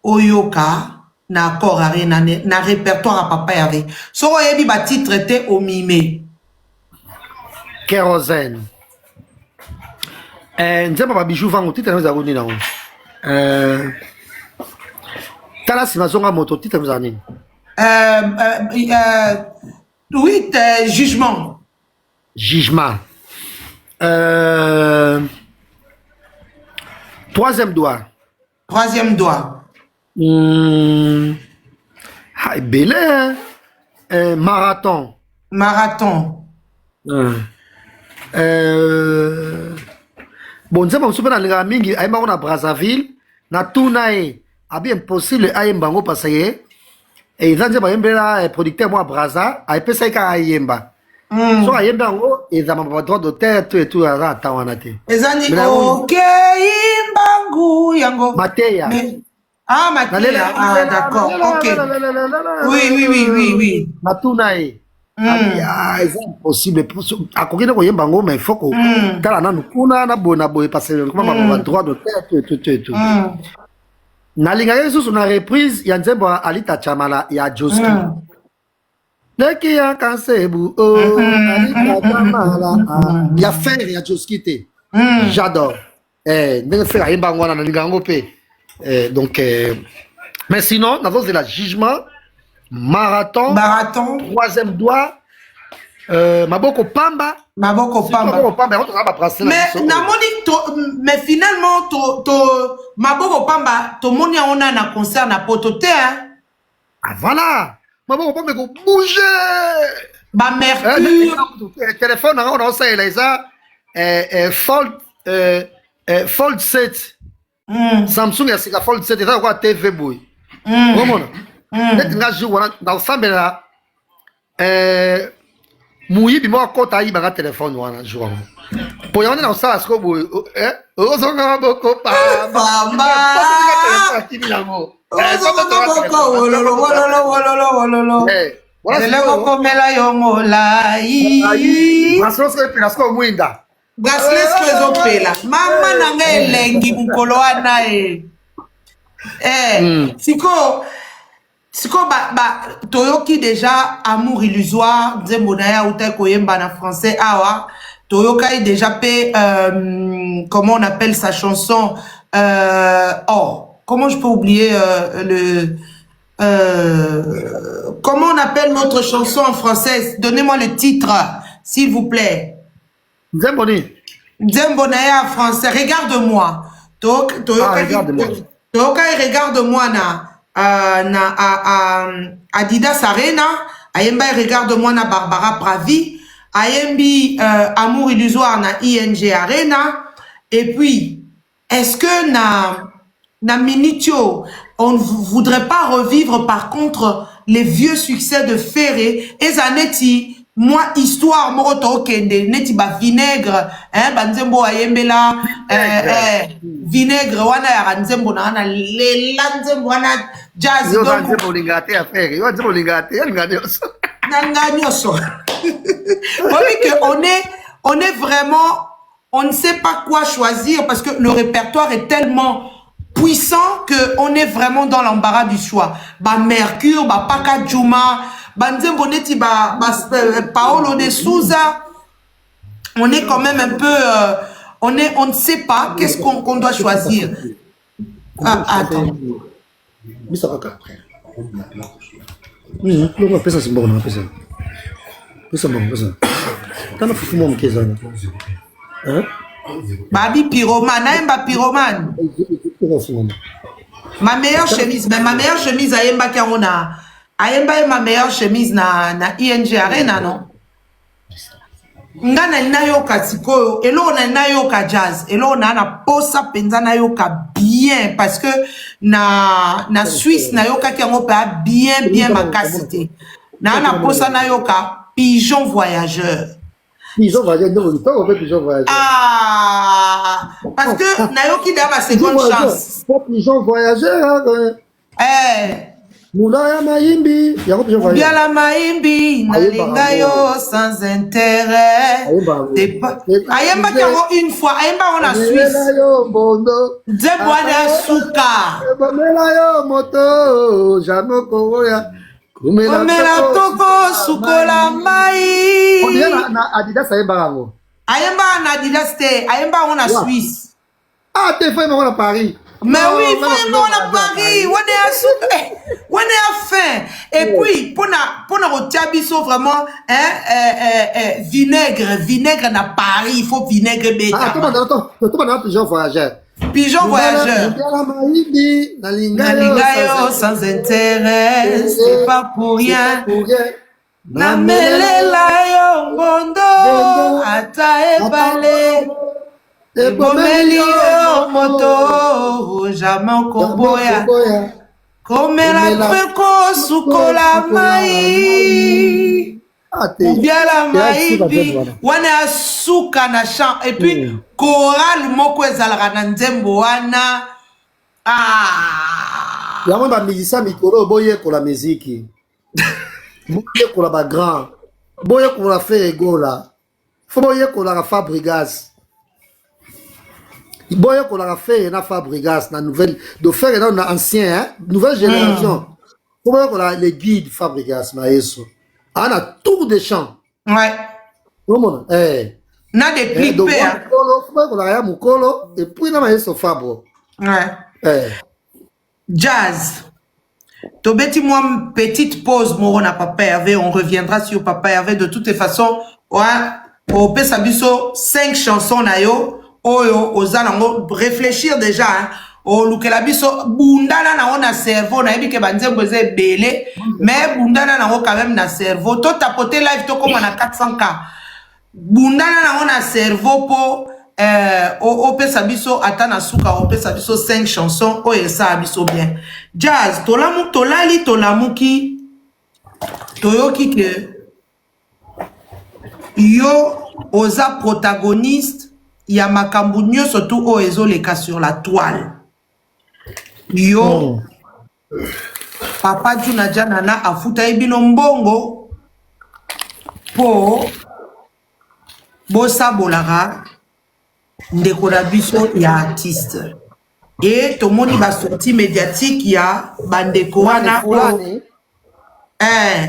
oyoka na accord arena na répertoire à papa yave so oyebi ba titre te au mime kérosène nzema ba bijou vango titre na za kuni na Tala si mazonga moto titre vous anine. Oui, jugement. Troisième doigt. Belé. Marathon. Bon, nous avons souvent dans mingi aïma on a Brazzaville na tunae abi impossible aïmba ngo parce que et ils ont dit bah producteur moi Brazza a pesa ka aïmba so aïmba ngo ils ont pas droit d'auteur tout et tout à tawanate ezani OK imbangu yango Mateya Mateya d'accord OK oui na tunae c'est impossible à côté de quoi bango mais il faut que kala na kuna na bona boy parce que comment on droit de tout na linga yesu na reprise ya nzembo alita chamala ya Joski Neki ya kansebu, oh, il y a faire, il y a Joskite. J'adore. Donc, mais sinon, nous avons de la jugement, marathon, troisième doigt, Maboko Pamba. Maboko Pamba. Mais finalement, Maboko Pamba, tout le monde a un concert à Potote. Ah voilà. Maboko Pamba, il faut bouger. Bah, Mercure. Téléphone, on a ça, Fold 7. Samsung, il y a Fold 7, il y a TV Boy. Comment? Dans ça, Mouyi bi moi kota yi banga téléphone wana jour. Pour y en dans ça parce que ozonga boko pamba. Siko toyoki déjà amour illusoire Nzembonaya uta koyemba na français awa toyoka déjà pe comment on appelle sa chanson comment je peux oublier comment on appelle notre chanson en français, donnez-moi le titre s'il vous plaît. Nzembonaya en français, regarde-moi. Toyoka regarde-moi na Adidas Arena, ayemba regarde-moi na Barbara Pravi, ayembi amour illusoire na ING Arena, et puis est-ce que na Minitio on ne voudrait pas revivre par contre les vieux succès de Ferré et Zanetti, moi histoire moroto kende neti ba vinaigre banzembo ayembela vinaigre wana ya nzembo na lela nzembo wana jazz donc nzembo lingate affaire yo nzembo lingate nganyoso on est vraiment, on ne sait pas quoi choisir parce que le répertoire est tellement puissant que on est vraiment dans l'embarras du choix. Ba Mercure, ba Paka Juma, ba Nzembo neti ba Paolo de Souza, on est quand même un peu on ne sait pas qu'est-ce qu'on doit choisir. Attends. Mais ça va après. Oui, on va passer ça bon, on va passer. C'est bon, c'est ça. Quand on fait mon kezana. Hein? Babi pyromane, naimba pyromane. Ma meilleure chemise, mais ma meilleure chemise ayemba kiangona. Ayemba ma meilleure chemise na ING Arena non. Ngana nayoka sikoyo, elo na nayoka jazz, elo na posa penza nayoka bien parce que na Suisse nayoka kiango pa bien ma capacité. Na posa nayoka pigeon voyageur. Pigeon voyageur, non, on fait pigeon voyageur. Ah, parce que nayoki da ma seconde chance. Pigeon voyageur. Moula ya maimbi, ya pigeon voyageur. Biala maimbi, nalinga yo sans intérêt. Ayemba kiango une fois, ayemba on a Suisse. Dzebwana suka. Bamela yo moto, jamoko oya. Komela toko sukola mai. On dirait na Adidas ayemba rango. Ayemba na Adidas te, ayemba on a Suisse. Ah, t'es fait on a Paris. Mais oui, il faut on a Paris. On est à soupe, on est à faim. Et puis pour na rotiabiso vraiment vinaigre na Paris, il faut vinaigre bêta. Ah, tout le pigeon voyageur. Pigeon voyageur. Nalingayo sans intérêt, c'est pas pour rien. Namelela yo ngondo, ata ebale. Ebomeli yo moto, jamais komboya. Komela peko sukola mai. Biala maibi wana asuka na chant et puis choral moko ezalaka na nzembo wana yango ba musicien mikolo boye ko la musique boye ko la ba grand boye ko la fait egola fo boye ko la Fabregas boye ko la fait na Fabregas na nouvelle de faire na ancien nouvelle génération fo boye ko la les guides Fabregas maestro. On a tour de champ. Ouais. Comment? Na des clips. Donc, on a Mukolo, et puis, on a un sofa, bro. Ouais. Jazz. Tobeti, moi, petite pause, Moro na Papa Hervé. On reviendra sur Papa Hervé. De toutes les façons, ouais, au Pesabiso, 5 chansons na yo. Oyo, ozalango, réfléchir déjà, hein. O lukela biso, bundana na on a cerveau, na ebi ke banze mbeze belé, mais bundana na on quand même na cerveau. To tapoter live, to comme on a 400K. Bundana na on a cerveau po, o Pesabiso, atana suka, o Pesabiso 5 chansons, o yesa abiso bien. Jazz, tolamu, tolali, tolamuki, toyoki ke, yo, oza protagoniste, ya makambu nyo surtout o ezo leka sur la toile. Yo, Papa Juna Janana afuta ebino mbongo po bosa bolara ndeko na biso ya artiste. Et tomoni ba sortie médiatique ya bandeko wana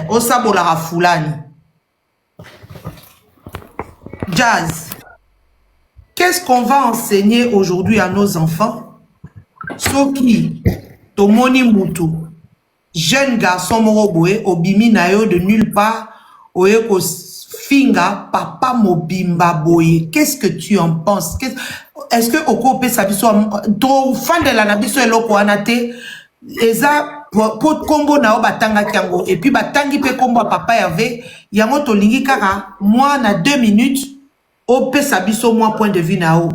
osa bolara fulani. Jazz. Qu'est-ce qu'on va enseigner aujourd'hui à nos enfants? Soki, Tomoni Moutou, jeune garçon moroboé, obimi na yo de nulle part, oye ko finga, papa mobimba boye. Qu'est-ce que tu en penses? Est-ce que oko pe sabiso, to fan de la nabiso eloko anate, eza, pot kombo na o batanga kiango, et puis batangi pe kombo a Papa Hervé, yango to lingi kaka, moi na 2 minutes, o pe sabiso, moi point de vue na o.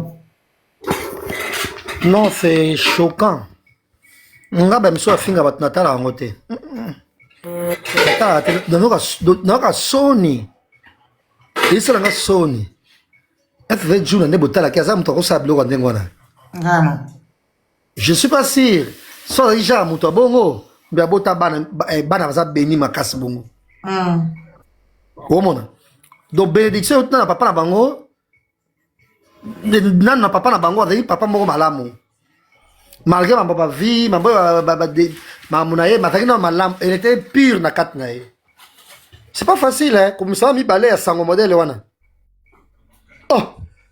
Non, c'est choquant. Nga ba miso afinga bat natala ngote. Noka Sony. Isa nga Sony. FV Juna ne botala kaza mutoko sablo kwa ndengwana. Vraiment. Je suis pas sûr. So déjà muto bongo, bia bota bana baza beni makasi bongo. Omona. Donc bénédiction na papa na bango. Nan na papa na bango azali papa moko malamu. Malgré ma papa vie, ma monaye, ma tagina malam, elle était pure na katnae. C'est pas facile hein, comme ça mi balé à sango modèle wana. Oh,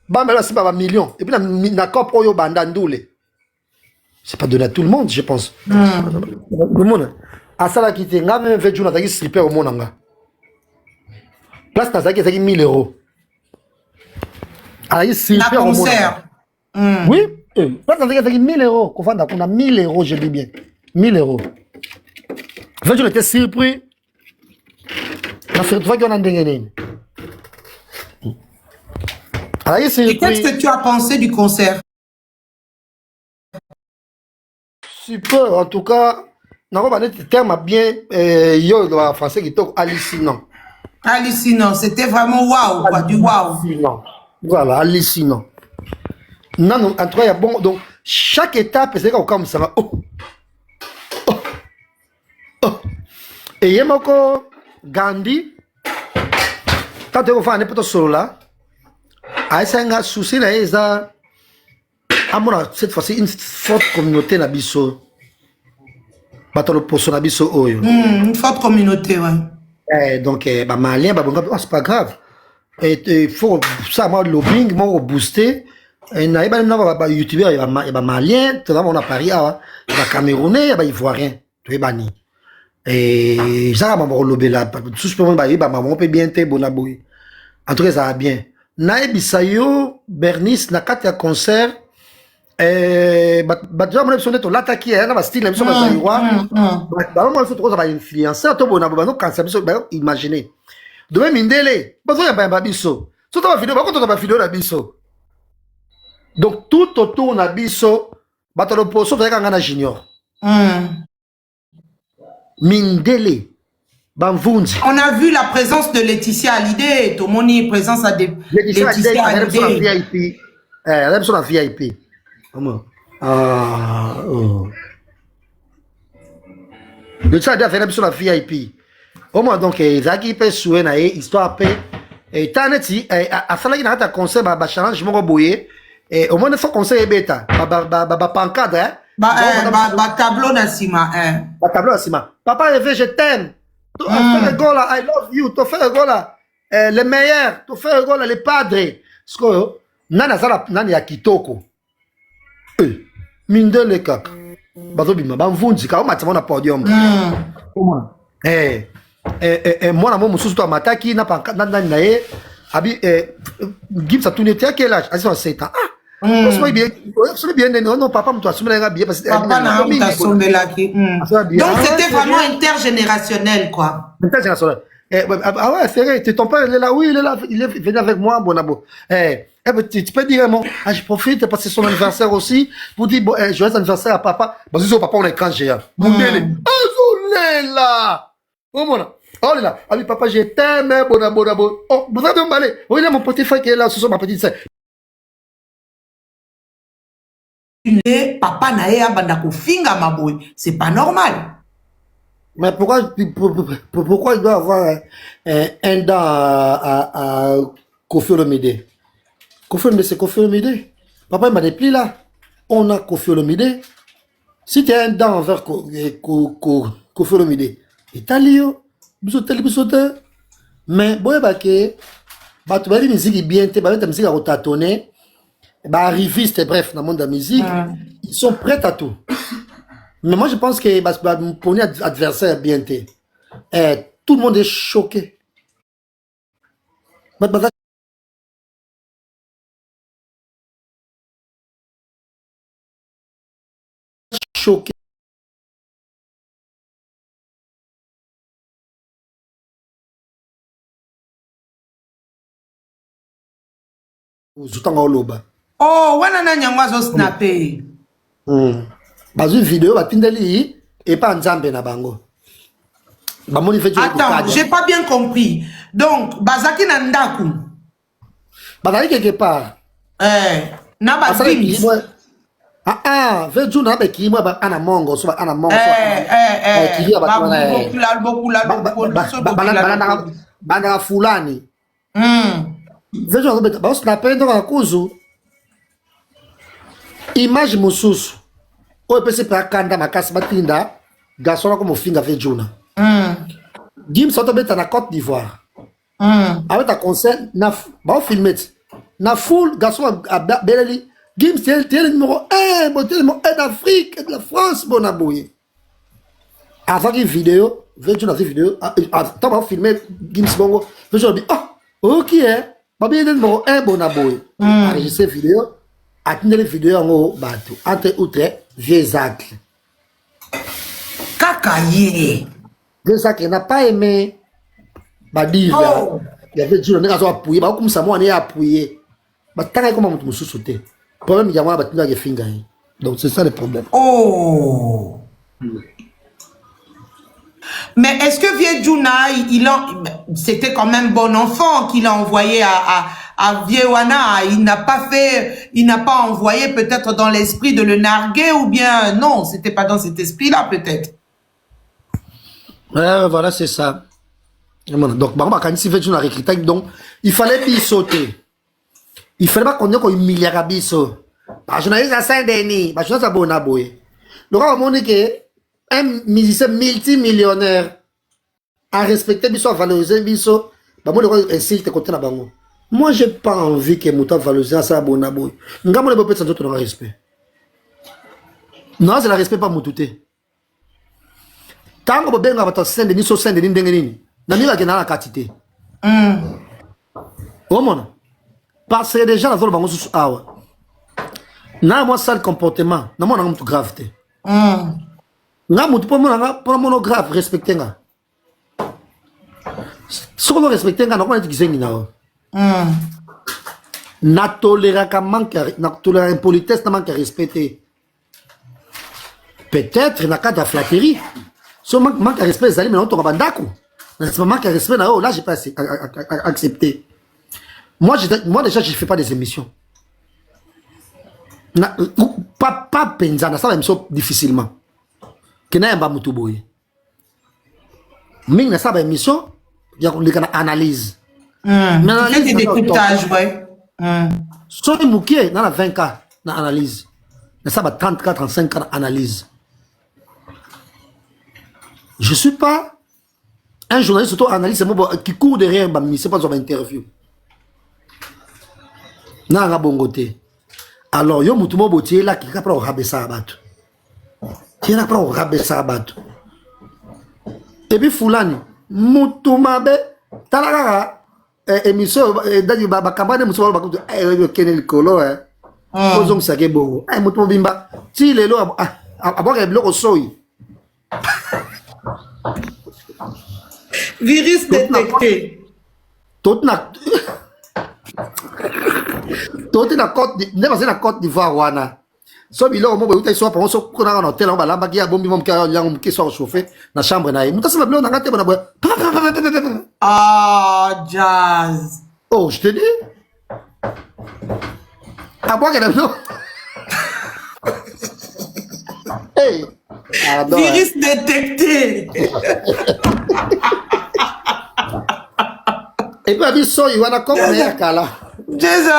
bamela c'est pas million et puis na cop oyo banda ndoule. C'est pas donné à tout le monde, je pense. Le monde a sala qui te nga même fait jour na tagi slipper au monanga. Place na zaki 1000 €. Ah, ici, la concert. Oui, pas dans 1000 €. Qu'on a 1000 €, je dis bien. 1000 €. En fait, j'étais surpris. Et qu'est-ce que tu as pensé du concert? Super, en tout cas, le terme bien, yo, le français qui est hallucinant. Hallucinant, c'était vraiment waouh, quoi, du waouh. Voilà, hallucinant. Non, en tout cas, il y a bon. Donc, chaque étape, c'est comme ça. Oh. Oh. Oh. Et il y a encore Gandhi. Quand tu vas faire un peu solo là, il y a un souci là, il y a cette fois-ci une forte communauté na biso. Une forte communauté, ouais. Donc, malien, c'est pas grave. Il faut ça, moi, le lobbying, moi, booster. Et il y a des youtubeurs, il y a des maliens, on a Paris, il y a des camerounais, il y a des ivoiriens. Tu es banni. Et ça, on va lobby là. Tout ce monde, on peut bien te bonaboui. En tout cas, ça va bien. Nae Bisayo, Bernice, Nakata concert. Déjà, mon émission est l'attaquer, il y a un style, l'émission est zaïrois. Moi, il faut que ça va influencer. Imaginez. Demain, Mindele, il y a un biso. Si tu as une vidéo, tu as biso. Donc, tout autour de biso, tu as un poisson, tu as un junior. Mindele, Banvunzi. On a vu la présence de Laetitia Hallyday, Tomoni, présence à des Laetitia Hallyday. Elle est sur la VIP. Laetitia Hallyday fait sur la VIP. Au moins, donc, Zaki peut souhaiter na histoire peut. Et taneti, à ça là, il y a un conseil, challenge, mon boye. Et au moins, il faut conseiller bêta. Pancadre, hein. Tableau Nassima, hein. Tableau Nassima. Papa Hervé, je t'aime. Ton frère Gola, I love you. Ton frère Gola, les meilleurs. Ton frère Gola, les padres. Parce que, nani ya kitoko. Mindele kaka. Bazobima, bamvunji, ka omatima na podium. Mwana mo mususu to amataki na nani na ye. Abi, Gibbs a tourné, tu as quel âge? Ah, c'est 7 ans. Ah! Non, papa, tu as soumis la bien parce que. Papa n'a pas soumis la qui. Donc, c'était vraiment intergénérationnel, quoi. Intergénérationnel. Ah ouais, c'est vrai, ton père, il est là, oui, il est là, il est venu avec moi, Bonabo. Tu peux dire, mon, je profite parce que c'est son anniversaire aussi, pour dire, joyeux anniversaire à papa. Parce que papa, on est écran géant. Là! Oh, mon. Oh là, ah oui, papa, je t'aime, Bonabo. Oh, vous avez emballé. Oh, il y a mon petit frère qui est là, ce sont ma petite sœur. Papa n'a pas bandako finga maboy. C'est pas normal. Mais pourquoi il doit avoir un dent à Kofi Olomide? Kofi Olomide, c'est Kofi Olomide. Papa, il m'a dit, là, on a Kofi Olomide. Si tu as un dent envers Kofi Olomide, Italio. Mais bon, tu vas dire musique bien, tu vas dire musique à rotatonner, arrivistes, bref, dans le monde de la musique, ils sont prêts à tout. Mais moi, je pense que mon premier adversaire bien, tout le monde est choqué. Choqué. Oh, wana nyangwa zo snappé. Bazu vidéo batindeli et pas nzambe na bango. Attends, j'ai pas bien compris. Donc, bazaki na ndaku. Bazaki quelque part. Na bazaki. Veju na be ki moi ba ana mongo so ba ana mongo. Bana fulani. Veju na be ba snapper ndo ka kuzu. Image mususu. O pese pa kanda makasi batinda garçon comme finga Vejuna. Gims soto beta na Côte d'Ivoire. Avec ta concert na ba filmer na full garçon a beleli Gims c'est le numéro 1 d'Afrique et de la France bonabouye. Avant une vidéo, Vejuna fait vidéo, attends ba filmer Gims bongo, Vejuna dit OK ba bien le numéro 1 bonabouye. Enregistrer vidéo, atteindre les vidéos en bateau entre outre vieux actes. Kakaye. Vieux actes n'a pas aimé. Bah dire, il y avait dit on est appuyé, bah comme ça moi on est appuyé. Bah tant comment on me sous-sauter. Problème il y a moi bah tu dois finger. Donc c'est ça le problème. Oh. Mais est-ce que Vieux Juna, c'était quand même bon enfant qu'il a envoyé à Viewana, il n'a pas envoyé peut-être dans l'esprit de le narguer ou bien non, c'était pas dans cet esprit-là peut-être. Voilà, c'est ça. Donc, donc, il fallait bien sauter. Il fallait pas qu'on ait qu'on humilier à biso. Parce que je n'ai à Saint-Denis, parce que je n'ai pas bon aboué. Donc, on m'a dit que un musicien multimillionnaire a respecté biso, a valorisé biso, bah moi le insulte côté na bango. Moi j'ai pas envie que Mouta valoriser ça bon aboué. Nga moi le peut être dans le respect. Non, c'est le respect pas Moutouté. Tant que benga va Saint-Denis so Saint-Denis ndenge nini. Na mi va ke na la quantité. Oh mon. Parce que déjà la zone bango sous awa. Na moi sale comportement, na moi na mutu gravité. Nga mutu pour mon grave respecter nga. Si on respecte nga, on dit que na toléré qu'un manque, na toléré impolitesse, na manque à respecter. Peut-être na cas de flatterie. Si on manque à respecter, mais on tombe bandako. Si on manque à respecter, là j'ai pas accepté. Moi déjà je fais pas des émissions. Pas penzana, ça va me sauter difficilement. Que n'a pas mutuboy. Mais na ça va émission. Il y a une analyse. Mais analyse des décryptages, ouais. Si on est dans la 20 cas d'analyse, ça va 34, 35 cas d'analyse. Je ne suis pas un journaliste surtout analyse qui court derrière c'est pas une interview na bongoté alors yo mutumo botier là qui capra rabesa bato qui na pra rabesa bato et puis fulani mutumabe talaka émission dadi ba campagne mutumo ba kenel kolo ozong sake bongo mutumo bimba ti lelo aboka bloko soyi virus détecté. Tout na Côte d'Ivoire wana. So bilo mo boyuta so pa so ko na hotel ba lamba ki ya bombi mom ka yang ki so chauffer na chambre na. Muta sa bilo na ngate bona boy. Ah, Jazz. Oh, je te dis. Ah bon qu'elle non. Hey. Virus détecté. Et puis abi so you wana comme na kala. Jésus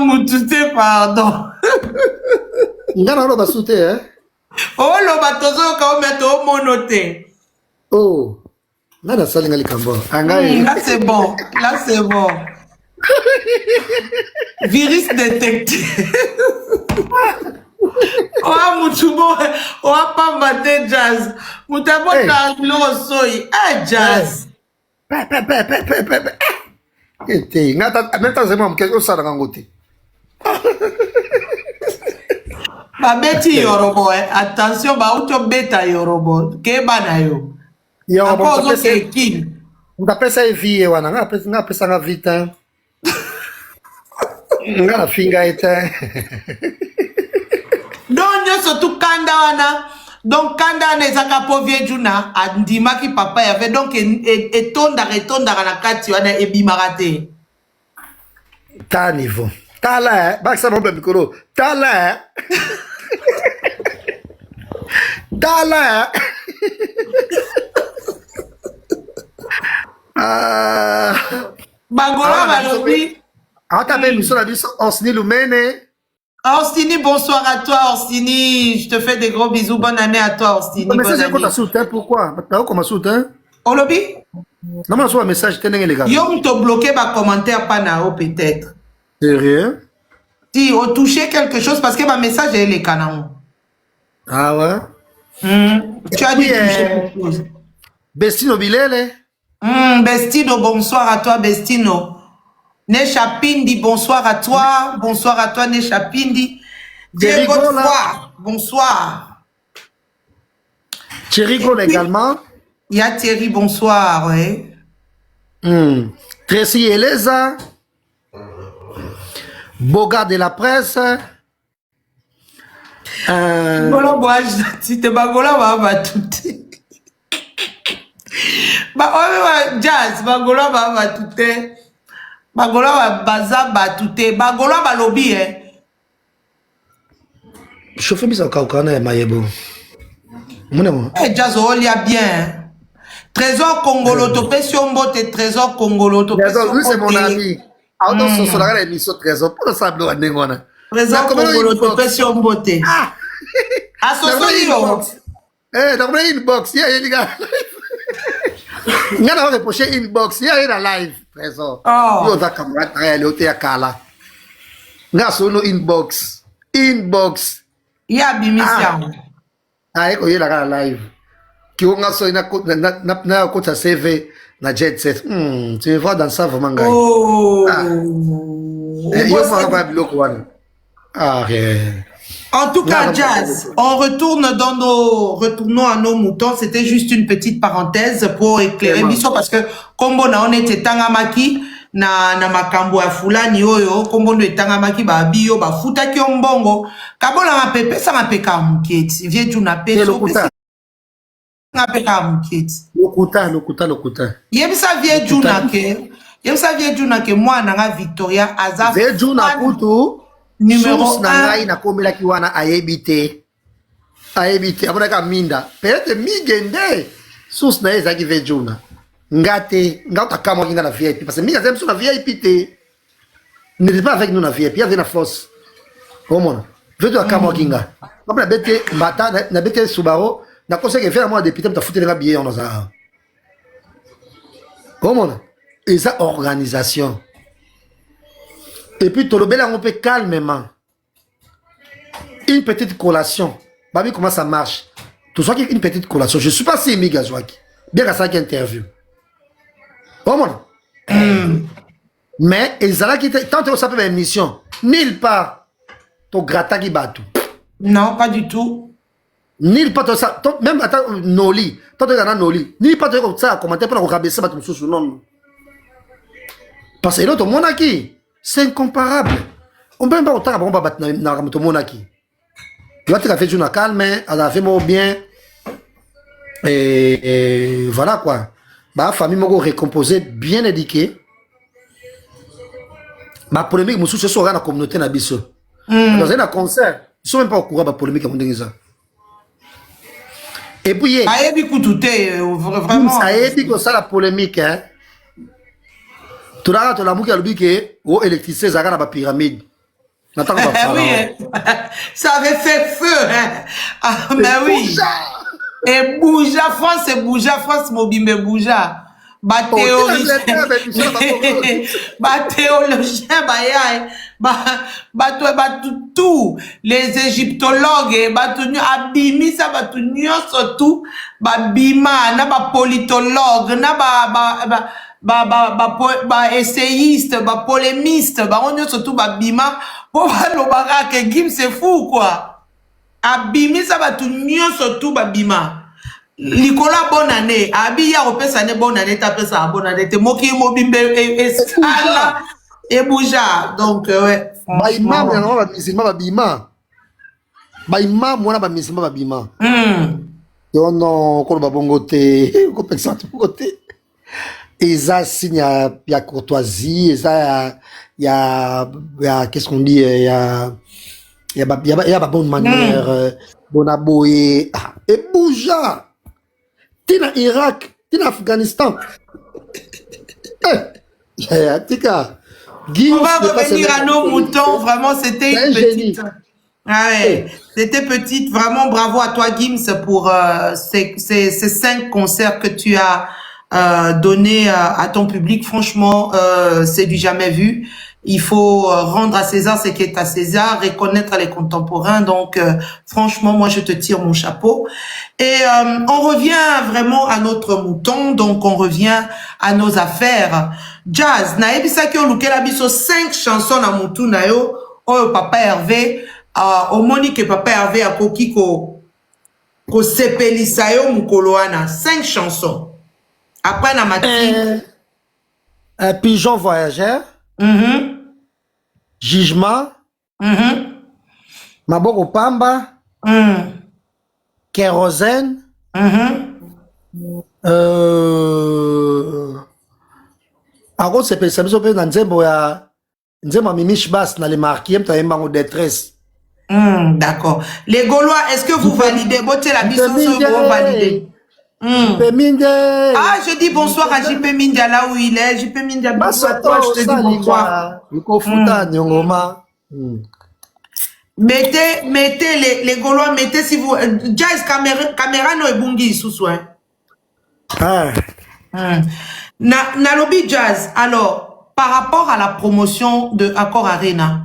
mutute pardon. Ngana ro basute Oh lo batozo ka o meto monote. Oh. Nada salinga likambo. Là c'est bon. Là c'est bon. Virus détecté. Oh mutubo, oh pambate Jazz. Mutabo ta lo soy. Jazz. Ete ngata même temps c'est moi que ça dans ngote. Ba beti yorobo attention ba auto beta yorobo ke bana yo. Yorobo so ke kin. Ndapesa vie wana ngapesa nga vita. Ngana finga ete. Donc surtout kanda wana. Donc kanda ne zaka povie juna andima ki papa avait donc etonda na kati wana ebimarate. Ta niveau. Tala baksa bombe mikoro. Tala. Tala. Bangola balobi. Ah t'as bien mission la vie Orsini Lumene. Orsini, bonsoir à toi, Orsini. Je te fais des gros bisous. Bonne année à toi, Orsini. Le message est quoi soutien? Pourquoi? Comment soutien? On lobby? Non, mais un message, t'es les gars. Yom te bloqué ma commentaire panao peut-être. Sérieux? Si, on touché quelque chose parce que ma message est les canons. Ah ouais? Tu as dit toucher quelque chose. Bestino Bilele? Bestino, bonsoir à toi, Bestino. Nesha Pindi, bonsoir à toi. Bonsoir à toi, Nesha Pindi. Bonsoir. Bonsoir. Thierry Gaulle également. Il y a Thierry, bonsoir. Ouais. Tracy Eleza. Boga de la presse. Si tu bagola, va tout. Jazz, bagola, va tout. Bagola baza batute bagola balobi chauffeur bisa kaukana ya mayebo monemo Jazz olia bien trésor congolo to pesiombo te trésor congolo to pesiombo lui c'est mon ami auto so la gara émission trésor pour ça blo ndengona trésor congolo to pesiombo te asoso yo dans mon inbox ya yeliga ngana wa reprocher inbox ya ina live trésor yo za camarade na ya hotel ya kala nga sono inbox ya bimisia eko yela ka live ki nga so ina na kota CV na jet set tu vas dans ça vraiment gars yo ma ba bloquer wana En tout cas, Jazz, retournons à nos moutons. C'était juste une petite parenthèse pour éclairer Miso parce que kombo na on était tangamaki na makambo ya fulani oyo kombo no tangamaki ba bio ba futa ki ombongo kabola ma pepe ça ma peka muketi vie tu na pepe na peka muketi lokuta yebisa vie tu na ke mwana nga Victoria aza vie tu na kutu numéro 1 ngai na komela ki wana ayebite abonaka minda peut-être migende source na ezaki vejuna ngate ngauta kama kinga na VIP parce que minga zem na VIP te n'était pas avec nous na VIP il y avait na force comment veut dire kama kinga après bete mata na bete subaro na conseil que faire moi député ta foutre na billet on a Comment? Et ça, organisation. Et puis, Tolobela, on peut calmement. Une petite collation. Babi, comment ça marche? Tout ça qui est une petite collation. Je ne suis pas si émis Gazouaki. Bien qu'à ça qui interview. Comment? Mais, ils allaient quitter. Tant que ça peut être une mission, nulle part, ton gratta qui bat tout. Non, pas du tout. Nulle part, ça. Même attends, Noli. Tant que tu as Noli. Nulle part, tu as ça, commenter pour rabaisser ton sous non. Parce que l'autre monarchie, c'est incomparable. On ne peut pas autant qu'on va battre dans ton monarchie. Tu vois, tu as fait une calme, elle a fait mon bien. Et voilà quoi. Bah, famille m'a récomposé, bien éduquée. Ma polémique, je suis sur la communauté Nabiso. Dans un concert, ils ne sont même pas au courant de la polémique. Et puis, vraiment. Ça a été que ça la polémique. Hein. Tout là, tu as dit que l'électricité, ça a la pyramide. Oui, ça avait fait feu. Hein. Ah, mais oui. Et Bouja France, c'est Bouja France, Mobimbe Bouja. Théologien, tout, les égyptologues, abimi ça, surtout, bima, na politologue, na essayiste, polémiste, on y surtout bima, pour le barak, Gim, c'est fou, quoi. Abimi ça, surtout, bima. Nicolas, bonne année. Abi, ya repè sa ne bonne année, tapé ça bonne année. Te moki mobimbe et sala et bouja. Donc, ouais. Ba imam, ya ba musulman ba bima. Ba imam, wana ba musulman ba bima. Yo non, ko ba bongo te, ko peksa tout côté. Eza signe ya courtoisie, eza ya qu'est-ce qu'on dit, ya bonne manière, bon aboye, et bouja. T'es en Irak, t'es en Afghanistan. Tika. On va revenir à nos moutons. Vraiment, c'était une petite. Ah ouais. C'était petite. Vraiment, bravo à toi, Gims, pour ces 5 concerts que tu as donnés à ton public. Franchement, c'est du jamais vu. Il faut rendre à César ce qui est à César, reconnaître les contemporains. Donc, franchement, moi, je te tire mon chapeau. Et on revient vraiment à notre mouton. Donc, on revient à nos affaires. Jazz, naebisa ki olukela biso 5 chansons na moutou na yo. Oh, Papa Hervé, au Monique Papa Hervé a koki ko sepelisa yo mukolo wana. 5 chansons. Après, na mati. Un pigeon voyageur. Jugement. Maboko Pamba. Kérosène. Alors, c'est ça, na les marquis, en détresse. D'accord. Les Gaulois, est-ce que vous validez? La mission, vous validez. Ah, je dis bonsoir à JP Mindia là où il est. JP Mindia, bonsoir à toi, je te dis bonsoir. Mettez les Gaulois, mettez si vous. Jazz caméra no ebungi sous soin. Nalobi Jazz, alors, par rapport à la promotion de Accor Arena,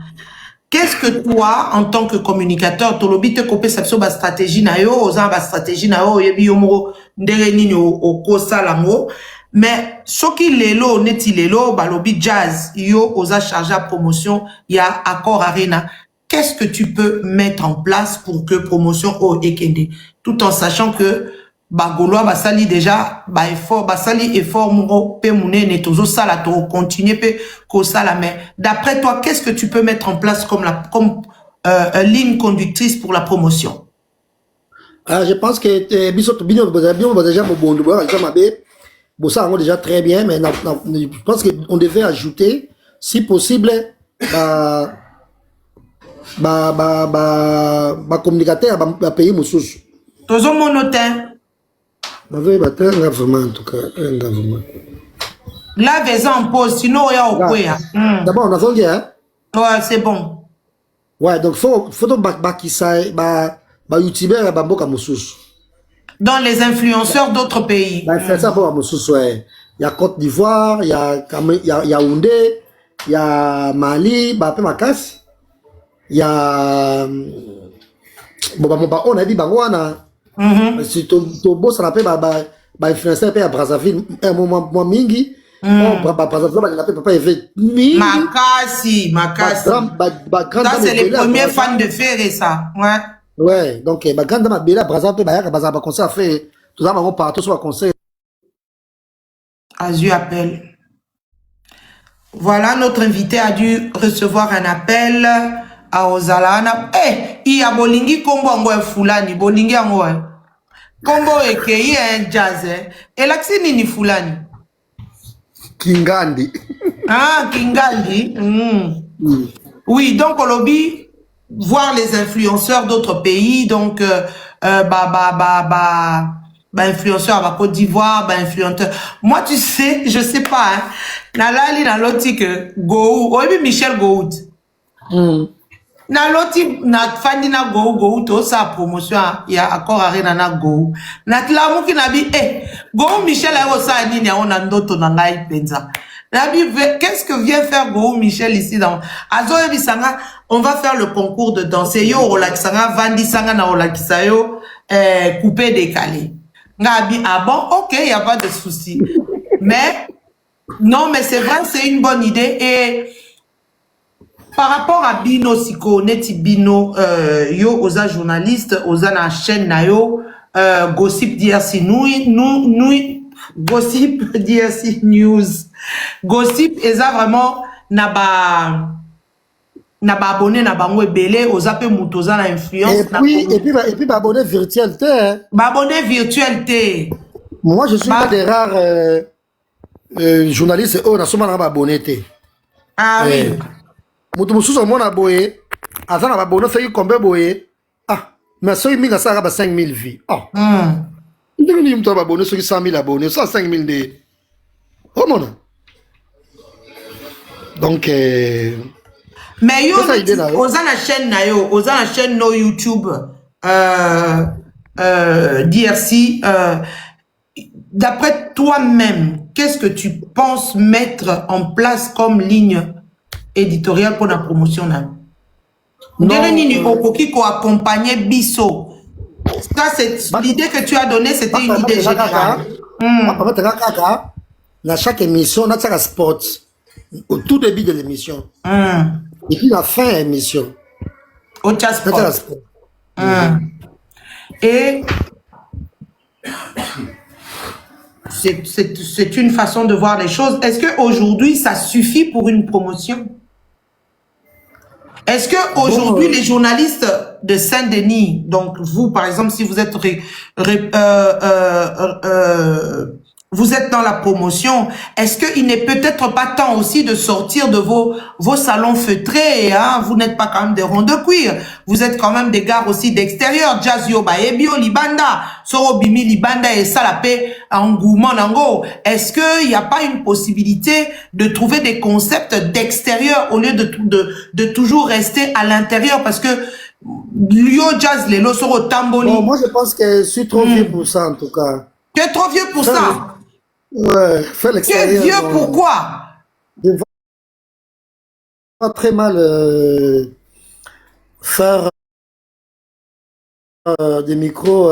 qu'est-ce que toi, en tant que communicateur, Tolobi te copé sa stratégie na yo, oza ba stratégie na yo, yebi yomo ndere nini o kosa lango, mais soki lelo neti lelo balobi Jazz yo oza chargé à promotion ya Accor Arena. Qu'est-ce que tu peux mettre en place pour que promotion o ekende, tout en sachant que Bagoloa basali déjà ba effort basali effort mo pe munene tozo sala to continuer pe ko sala, mais d'après toi qu'est-ce que tu peux mettre en place comme ligne conductrice pour la promotion? Je pense que biso bien déjà bon ça va déjà très bien, mais je pense qu'on devait ajouter si possible communicateur à pays mususu tozo monotin. Vraiment, en tout cas, là, vas-y en pause, sinon, il y a au quoi. D'abord, on a vendu, hein? Ouais, c'est bon. Ouais, donc, faut youtubeur, dans les influenceurs d'autres pays. C'est ça pour Moussous, ouais. il y a Côte d'Ivoire, il y a Yaoundé, il y a Mali, Bapé Makas, il y a on a dit Bangwana. Si tu boss on appelle influencer à Brazzaville un moment mingi. Brazzaville papa mingi. Makasi. Ça c'est les premiers fans de fer ça. Ouais. Ouais, donc grande mabela Brazzaville Brazzaville conseil à faire tout ça on partout sur conseil. Azu appelle. Voilà, notre invité a dû recevoir un appel à Ozalana. Il y a Bolingi Kombo Angoe Fulani. Bolingi Angoe. Kombo Ekeye un jazz. Et là, c'est Nini Fulani. Kingandi. Ah, Kingandi. Oui, donc au lobby, voir les influenceurs d'autres pays. Donc, influenceur à Côte d'Ivoire, influenceur. Moi, tu sais, je sais pas, hein. Nalali na loti que Gou, oui, Michel Goud. Na loti na fandi na Gou to sa promotion ya accord arena na Gou. Na tlamu ki na bi Gou Michel a sa nini ya ona ndoto na ngai penza. Na bi qu'est-ce que vient faire Gou Michel ici dans Azo bisanga, on va faire le concours de danser yo relaxanga vandi sanga na relaxa yo coupé décalé. Ngabi, ah bon, ok, il n'y a pas de souci. Mais, non, mais c'est vrai, c'est une bonne idée. Et par rapport à Bino Siko, Neti Bino, yo, osa journaliste, osa na chaîne na yo, Gossip DRC Gossip DRC News. Gossip, eza vraiment, na ba abonné na bango ebele ozape muto za na influence et puis ba abonné virtuel té hein. Ba abonné virtuel té. Moi je suis un des rares journalistes na soma na ba abonné té. Ah oui. Muto mususu mona boye azana ba abonné fait combien boye mais so minga ça ba 5000 vues. Ndenge ni muto ba abonné so 100 000 abonnés, ça 5000 de. Oh mon. Donc mais yo, oza na chaîne na yo, oza na chaîne no YouTube, DRC, d'après toi-même, qu'est-ce que tu penses mettre en place comme ligne éditoriale pour la promotion là? Nini okoki ko accompagner biso. Ça c'est l'idée que tu as donnée, c'était une idée générale. Dans chaque émission, on a ça sport au tout début de l'émission. Et puis la fin de l'émission. Au sport. Et c'est une façon de voir les choses. Est-ce qu'aujourd'hui, ça suffit pour une promotion? Est-ce qu'aujourd'hui, les journalistes de Saint-Denis, donc vous, par exemple, si vous êtes vous êtes dans la promotion, est-ce qu'il n'est peut-être pas temps aussi de sortir de vos salons feutrés, hein? Vous n'êtes pas quand même des ronds de cuir, vous êtes quand même des gars aussi d'extérieur, Jazz Yoba, Ebio, Libanda, Sorobimi, Libanda et Salapé, Angouman, Nango. Est-ce qu'il n'y a pas une possibilité de trouver des concepts d'extérieur au lieu de toujours rester à l'intérieur? Parce que Lio Jazz, les Losoro Tamboli. Bon, moi je pense que je suis trop vieux pour ça en tout cas. Tu es trop vieux pour ça? Ouais, fais l'extérieur. Tu es vieux pourquoi? Je vois très mal faire des micros